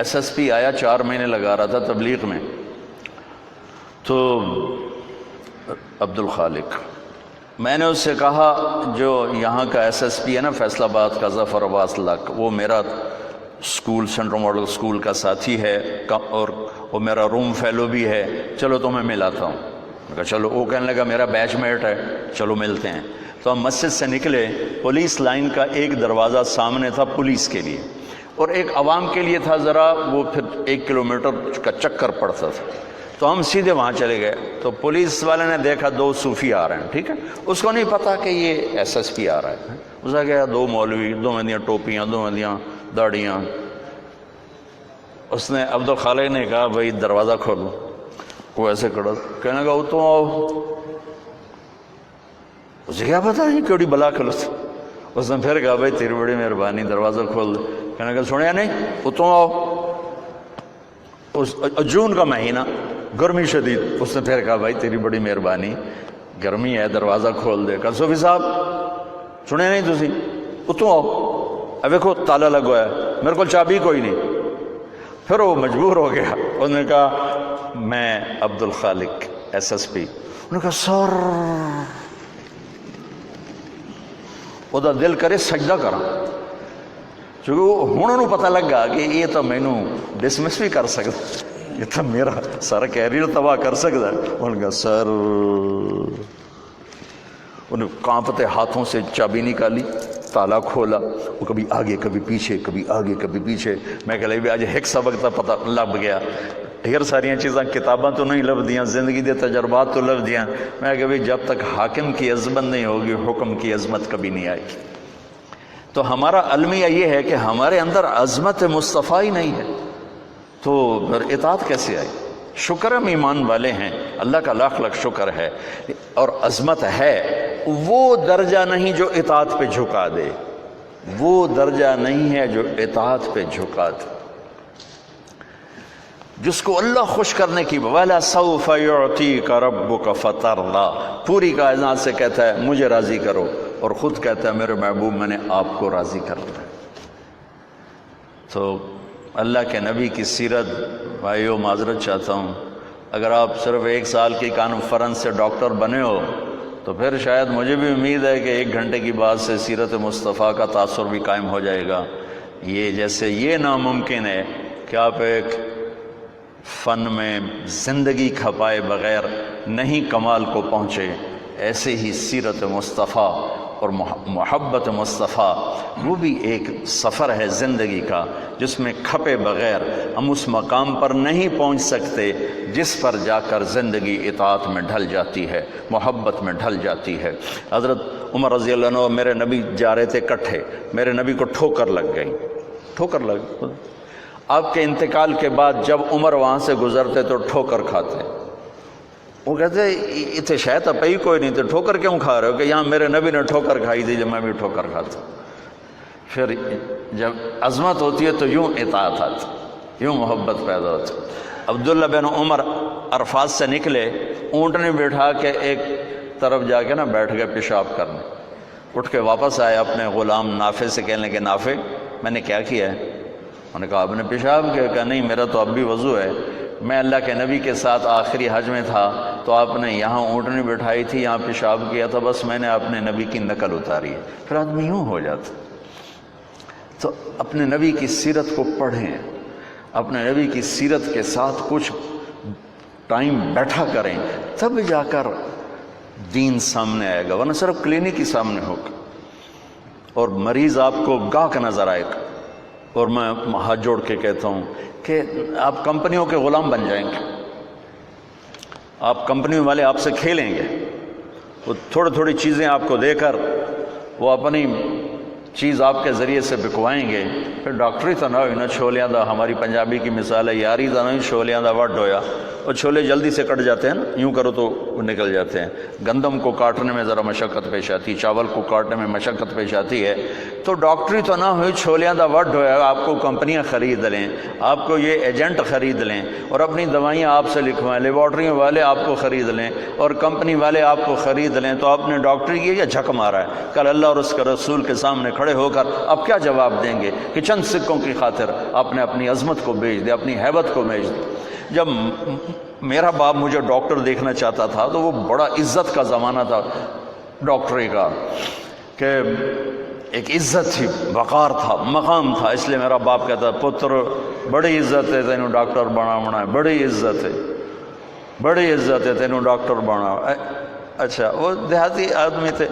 SSP آیا، 4 مہینے لگا رہا تھا تبلیغ میں، تو عبد الخالق، میں نے اس سے کہا جو یہاں کا SSP ہے نا فیصل آباد کا، ظفر عباس لک، وہ میرا اسکول سینٹرل ماڈل اسکول کا ساتھی ہے اور وہ میرا روم فیلو بھی ہے، چلو تو میں ملاتا ہوں۔ میں کہا چلو۔ وہ کہنے لگا میرا بیچ میٹ ہے، چلو ملتے ہیں۔ تو ہم مسجد سے نکلے، پولیس لائن کا ایک دروازہ سامنے تھا پولیس کے لیے، اور ایک عوام کے لیے تھا ذرا وہ، پھر 1 کلومیٹر کا چکر پڑتا تھا۔ تو ہم سیدھے وہاں چلے گئے. تو پولیس والے نے دیکھا 2 صوفی آ رہے ہیں, ٹھیک ہے, اس کو نہیں پتا کہ یہ ایس ایس پی آ رہا ہے. اس نے کہا 2 مولوی, 2 مندیاں ٹوپیاں, 2 مندیاں داڑیاں. اس نے عبدالخالق نے کہا بھائی دروازہ کھولو. وہ ایسے کھڑا, کہنے لگا تو آؤ. اسے کیا پتا یہ کیڑی بلا کھلو. اس نے پھر کہا بھائی تیری بڑی مہربانی, دروازہ کھول دے. کہنے لگا سنیا نہیں, اتوں آؤ. جون کا مہینہ, گرمی شدید. اس نے پھر کہا بھائی تیری بڑی مہربانی, گرمی ہے, دروازہ کھول دے. کہا صوفی صاحب سنیا نہیں تسی, اتوں آؤ. اب دیکھو تالا لگوا ہے, میرے کو چابی کوئی نہیں. پھر وہ مجبور ہو گیا. انہوں نے کہا میں عبدالخالق ایس ایس پی. انہوں نے کہا سر, وہ دل کرے سجدہ کرا, چونکہ ہوں انہوں پتہ لگا کہ یہ تو مینوں ڈسمس بھی کر سکتا, یہ تو میرا سارا کیریئر تباہ کر سکتا ہے. انہوں نے کہا سر, انہیں کانپتے ہاتھوں سے چابی نکالی, تالا کھولا. وہ کبھی آگے کبھی پیچھے, کبھی آگے کبھی پیچھے. میں کہ لے آج ایک سبق تو پتہ لب گیا. ڈھیر ساریاں چیزاں کتاباں تو نہیں لب دیاں, زندگی دے تجربات تو لب دیاں. میں کہ جب تک حاکم کی عظمت نہیں ہوگی حکم کی عظمت کبھی نہیں آئے گی. تو ہمارا المیہ یہ ہے کہ ہمارے اندر عظمت مصطفیٰ ہی نہیں ہے, تو پھر اطاعت کیسے آئی؟ شکر ہم ایمان والے ہیں, اللہ کا لاکھ لاکھ شکر ہے, اور عظمت ہے. وہ درجہ نہیں جو اطاعت پہ جھکا دے, وہ درجہ نہیں ہے جو اطاعت پہ جھکا دے. جس کو اللہ خوش کرنے کی وَلَا سَوْفَ يُعْطِيكَ رَبُّكَ فَتَرْضَىٰ, پوری کائنات سے کہتا ہے مجھے راضی کرو, اور خود کہتا ہے میرے محبوب میں نے آپ کو راضی کرنا ہے. تو اللہ کے نبی کی سیرت, بھائیو معذرت چاہتا ہوں, اگر آپ صرف 1 سال کی کانفرنس سے ڈاکٹر بنے ہو تو پھر شاید مجھے بھی امید ہے کہ 1 گھنٹے کی بعد سے سیرت مصطفیٰ کا تاثر بھی قائم ہو جائے گا. یہ جیسے یہ ناممکن ہے کہ آپ ایک فن میں زندگی کھپائے بغیر نہیں کمال کو پہنچے, ایسے ہی سیرت مصطفیٰ اور محبت مصطفیٰ وہ بھی ایک سفر ہے زندگی کا, جس میں کھپے بغیر ہم اس مقام پر نہیں پہنچ سکتے جس پر جا کر زندگی اطاعت میں ڈھل جاتی ہے, محبت میں ڈھل جاتی ہے. حضرت عمر رضی اللہ عنہ میرے نبی جا رہے تھے کٹھے, میرے نبی کو ٹھوکر لگ گئی. ٹھوکر لگ, آپ کے انتقال کے بعد جب عمر وہاں سے گزرتے تو ٹھوکر کھاتے. وہ کہتے اتنے شاید اب ہی کوئی نہیں, تو ٹھوکر کیوں کھا رہے ہو؟ کہ یہاں میرے نبی نے ٹھوکر کھائی تھی, جب میں بھی ٹھوکر کھاتا ہوں. پھر جب عظمت ہوتی ہے تو یوں اطاعت آتی, یوں محبت پیدا ہوتی. عبداللہ بن عمر عرفات سے نکلے, اونٹنے بٹھا کے ایک طرف جا کے نا بیٹھ گئے پیشاب کرنے. اٹھ کے واپس آئے اپنے غلام نافع سے, کہنے لگے نافع میں نے کیا کیا ہے؟ انہوں نے کہا آپ نے پیشاب کیا؟ کہا نہیں میرا تو اب بھی وضو ہے, میں اللہ کے نبی کے ساتھ آخری حج میں تھا تو آپ نے یہاں اونٹنی بٹھائی تھی, یہاں پیشاب کیا تھا, بس میں نے اپنے نبی کی نقل اتاری ہے. پھر آدمی یوں ہو جاتا. تو اپنے نبی کی سیرت کو پڑھیں, اپنے نبی کی سیرت کے ساتھ کچھ ٹائم بیٹھا کریں, تب جا کر دین سامنے آئے گا, ورنہ صرف کلینک ہی سامنے ہوگا اور مریض آپ کو گاہک نظر آئے گا. اور میں ہاتھ جوڑ کے کہتا ہوں کہ آپ کمپنیوں کے غلام بن جائیں گے, آپ کمپنیوں والے آپ سے کھیلیں گے, وہ تھوڑی تھوڑی چیزیں آپ کو دے کر وہ اپنی چیز آپ کے ذریعے سے بکوائیں گے. پھر ڈاکٹری تو نہ ہوئی نا, چھولیاں دا ہماری پنجابی کی مثال ہے, یاری تو نہیں چھولیاں دا وڈ ہویا, اور چھولے جلدی سے کٹ جاتے ہیں نا, یوں کرو تو وہ نکل جاتے ہیں. گندم کو کاٹنے میں ذرا مشقت پیش آتی, چاول کو کاٹنے میں مشقت پیش آتی ہے. تو ڈاکٹری تو نہ ہوئی, چھولیاں دا وڈ ہویا, آپ کو کمپنیاں خرید لیں, آپ کو یہ ایجنٹ خرید لیں اور اپنی دوائیاں آپ سے لکھوائیں, لیبارٹریوں والے آپ کو خرید لیں اور کمپنی والے آپ کو خرید لیں, تو آپ نے ڈاکٹری کی یا جھک مارا ہے. کل اللہ اور اس کے رسول کے سامنے کھڑے ہو کر آپ کیا جواب دیں گے کہ چند سکوں کی خاطر آپ نے اپنی عظمت کو بیچ دیا, اپنی ہیبت کو بیچ دیا. جب میرا باپ مجھے ڈاکٹر دیکھنا چاہتا تھا تو وہ بڑا عزت کا زمانہ تھا ڈاکٹری کا, کہ ایک عزت تھی, وقار تھا, مقام تھا. اس لیے میرا باپ کہتا پتر بڑی عزت ہے تینوں ڈاکٹر بناونا ہے, بڑی عزت ہے, بڑی عزت ہے تینوں ڈاکٹر بنا. اچھا وہ دیہاتی آدمی تھے,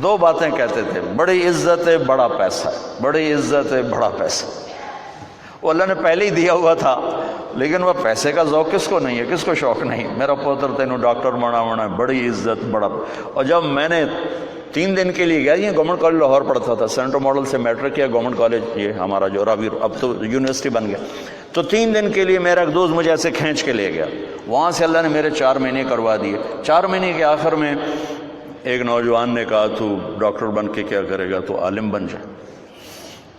2 باتیں کہتے تھے, بڑی عزت ہے بڑا پیسہ ہے, بڑی عزت ہے بڑا پیسہ. وہ اللہ نے پہلے ہی دیا ہوا تھا، لیکن وہ پیسے کا ذوق کس کو نہیں ہے، کس کو شوق نہیں؟ میرا پوتر تینوں ڈاکٹر بنا ہونا ہے، بڑی عزت بڑا. اور جب میں نے 3 دن کے لیے گیا، یہ گورنمنٹ کالج لاہور پڑھتا تھا، سینٹرل ماڈل سے میٹرک کیا، گورنمنٹ کالج یہ ہمارا جو راوی اب تو یونیورسٹی بن گیا. تو 3 دن کے لیے میرا ایک دوست مجھے ایسے کھینچ کے لے گیا، وہاں سے اللہ نے میرے 4 مہینے کروا دیے. 4 مہینے کے آخر میں ایک نوجوان نے کہا تو ڈاکٹر بن کے کیا کرے گا، تو عالم بن جائے.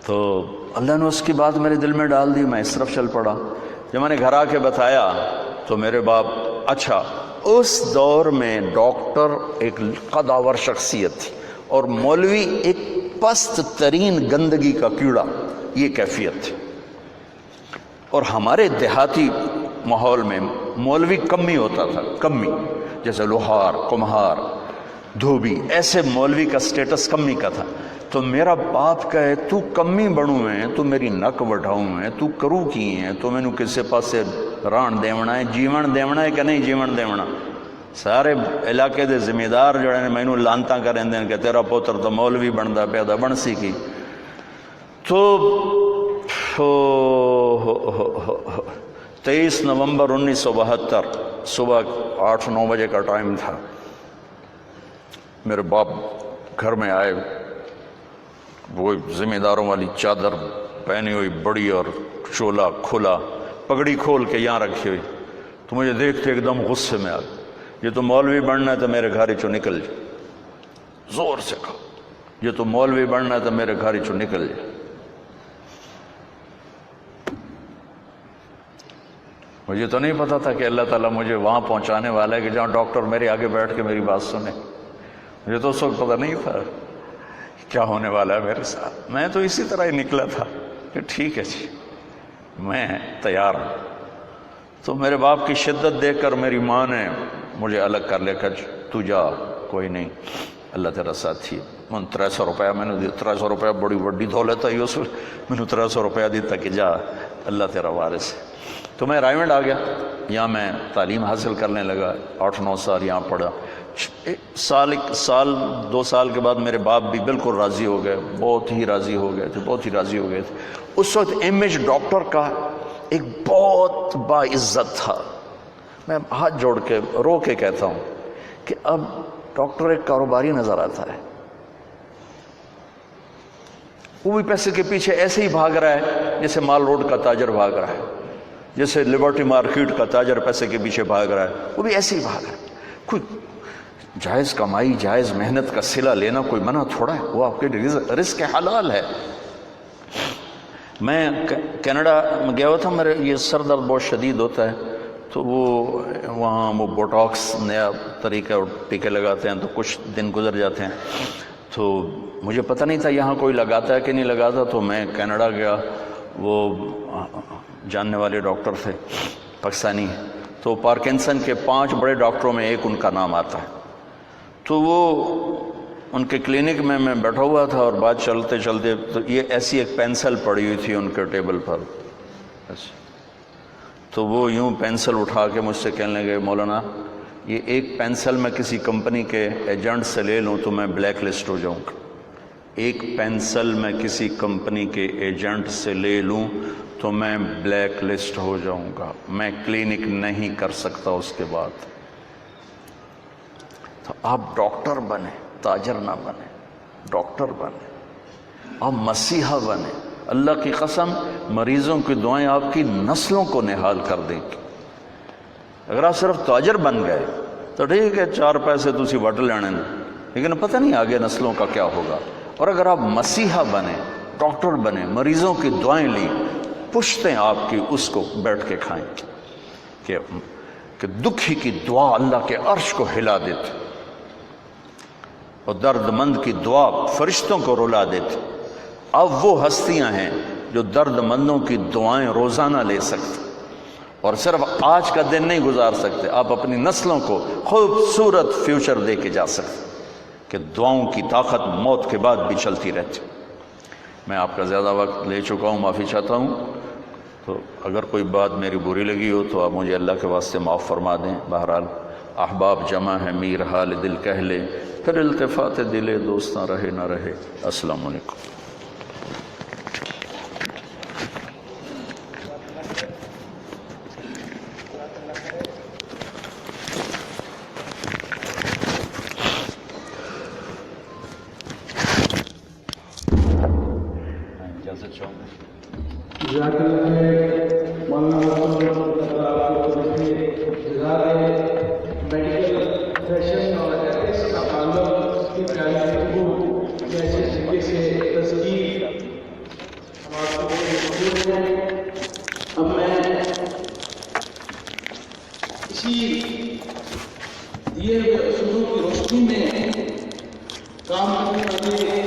تو اللہ نے اس کی بات میرے دل میں ڈال دی، میں اس طرف چل پڑا. جب میں نے گھر آ کے بتایا تو میرے باپ، اچھا اس دور میں ڈاکٹر ایک قداور شخصیت تھی اور مولوی ایک پست ترین گندگی کا کیڑا، یہ کیفیت تھی. اور ہمارے دیہاتی ماحول میں مولوی کمی ہوتا تھا، کمی، جیسے لوہار، کمہار، دھوبی، ایسے مولوی کا سٹیٹس کمی کا تھا. تو میرا باپ کہے تو کمی بڑوں میں، تو میری نک وٹھاؤں میں، تو کرو کی ہیں، تو میں نے کسے پاسے ران دیونا ہے، جیون دیونا ہے کہ نہیں جیون دیونا. سارے علاقے دے ذمہ دار جو ہے میں لانتا کریں دیں کہ تیرا پوتر تو مولوی بندا پیدا بن سی کی. تو 23 نومبر 1972 صبح 8-9 بجے کا ٹائم تھا. میرے باپ گھر میں آئے، وہ ذمہ داروں والی چادر پہنی ہوئی بڑی اور چولا کھلا، پگڑی کھول کے یہاں رکھی ہوئی. تو مجھے دیکھتے ایک دم غصے میں آ گیا، یہ تو مولوی بننا ہے تو میرے گھر چو نکل جائے. زور سے کہا، یہ تو مولوی بننا ہے تو میرے گھر چو نکل جائے. مجھے تو نہیں پتا تھا کہ اللہ تعالیٰ مجھے وہاں پہنچانے والا ہے کہ جہاں ڈاکٹر میرے آگے بیٹھ کے میری بات سنے. مجھے تو اس وقت پتہ نہیں تھا کیا ہونے والا ہے میرے ساتھ. میں تو اسی طرح ہی نکلا تھا کہ ٹھیک ہے جی میں تیار ہوں. تو میرے باپ کی شدت دیکھ کر میری ماں نے مجھے الگ کر لیا کہ تو جا، کوئی نہیں، اللہ تیرا ساتھی ہے. من 300 روپیہ میں نے دیا. 300 روپیہ بڑی بڑی دولت ہے اس میں نے 300 روپیہ دیتا کہ جا اللہ تیرا وارث ہے. تو میں رائمنڈ آ گیا، یہاں میں تعلیم حاصل کرنے لگا. 8-9 سال یہاں پڑھا. سال 2 سال کے بعد میرے باپ بھی بالکل راضی ہو گئے، بہت ہی راضی ہو گئے تھے، بہت ہی راضی ہو گئے تھے. اس وقت امیج ڈاکٹر کا ایک بہت باعزت تھا. میں ہاتھ جوڑ کے رو کے کہتا ہوں کہ اب ڈاکٹر ایک کاروباری نظر آتا ہے. وہ بھی پیسے کے پیچھے ایسے ہی بھاگ رہا ہے جیسے مال روڈ کا تاجر بھاگ رہا ہے، جیسے لبرٹی مارکیٹ کا تاجر پیسے کے پیچھے بھاگ رہا ہے، وہ بھی ایسے ہی بھاگ رہا ہے. کوئی جائز کمائی، جائز محنت کا صلہ لینا کوئی منع تھوڑا ہے، وہ آپ کے رزق حلال ہے. میں کینیڈا میں گیا ہوا تھا، میرے یہ سر درد بہت شدید ہوتا ہے، تو وہ وہاں وہ بوٹاکس نیا طریقہ ٹیکے لگاتے ہیں، تو کچھ دن گزر جاتے ہیں. تو مجھے پتہ نہیں تھا یہاں کوئی لگاتا ہے کہ نہیں لگاتا. تو میں کینیڈا گیا، وہ جاننے والے ڈاکٹر تھے پاکستانی، تو پارکنسن کے 5 بڑے ڈاکٹروں میں ایک ان کا نام آتا ہے. تو وہ ان کے کلینک میں بیٹھا ہوا تھا اور بات چلتے چلتے تو یہ ایسی ایک پینسل پڑی ہوئی تھی ان کے ٹیبل پر. تو وہ یوں پینسل اٹھا کے مجھ سے کہنے لگے، مولانا یہ ایک پینسل میں کسی کمپنی کے ایجنٹ سے لے لوں تو میں بلیک لسٹ ہو جاؤں گا. ایک پینسل میں کسی کمپنی کے ایجنٹ سے لے لوں تو میں بلیک لسٹ ہو جاؤں گا، میں کلینک نہیں کر سکتا اس کے بعد. تو آپ ڈاکٹر بنے، تاجر نہ بنے، ڈاکٹر بنے، آپ مسیحا بنے. اللہ کی قسم مریضوں کی دعائیں آپ کی نسلوں کو نہال کر دیں گی. اگر آپ صرف تاجر بن گئے تو ٹھیک ہے 4 پیسے تسی وٹ لینے، لیکن پتہ نہیں آگے نسلوں کا کیا ہوگا. اور اگر آپ مسیحا بنے، ڈاکٹر بنے، مریضوں کی دعائیں لیں، پشتیں آپ کی اس کو بیٹھ کے کھائیں کہ دکھی کی دعا اللہ کے عرش کو ہلا دیتے اور درد مند کی دعا فرشتوں کو رلا دیتے. اب وہ ہستیاں ہیں جو درد مندوں کی دعائیں روزانہ لے سکتے اور صرف آج کا دن نہیں گزار سکتے، آپ اپنی نسلوں کو خوبصورت فیوچر دے کے جا سکتے کہ دعاؤں کی طاقت موت کے بعد بھی چلتی رہتی. میں آپ کا زیادہ وقت لے چکا ہوں، معافی چاہتا ہوں. تو اگر کوئی بات میری بری لگی ہو تو آپ مجھے اللہ کے واسطے معاف فرما دیں. بہرحال احباب جمع ہے، میر حال دل کہہ لے، پھر التفات دل دوست نہ رہے نہ رہے. السلام علیکم. کیسے چاہوں میڈیکل فیشن اور ایتھکس کا تعلق کی پیاری گفتگو جیسے طریقے سے تصدیق اب میں اسی دیے ہوئے اصولوں کی روشنی میں کام کرنے والے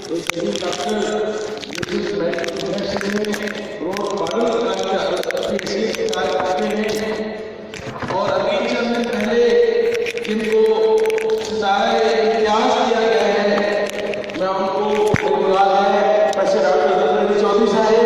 ایک ڈاکٹر اور ابھی چند دن پہلے جن کو سزائے امتیاز دیا گیا ہے میں ان کو بلا ہے پیسے ڈاکٹر چودھری صاحب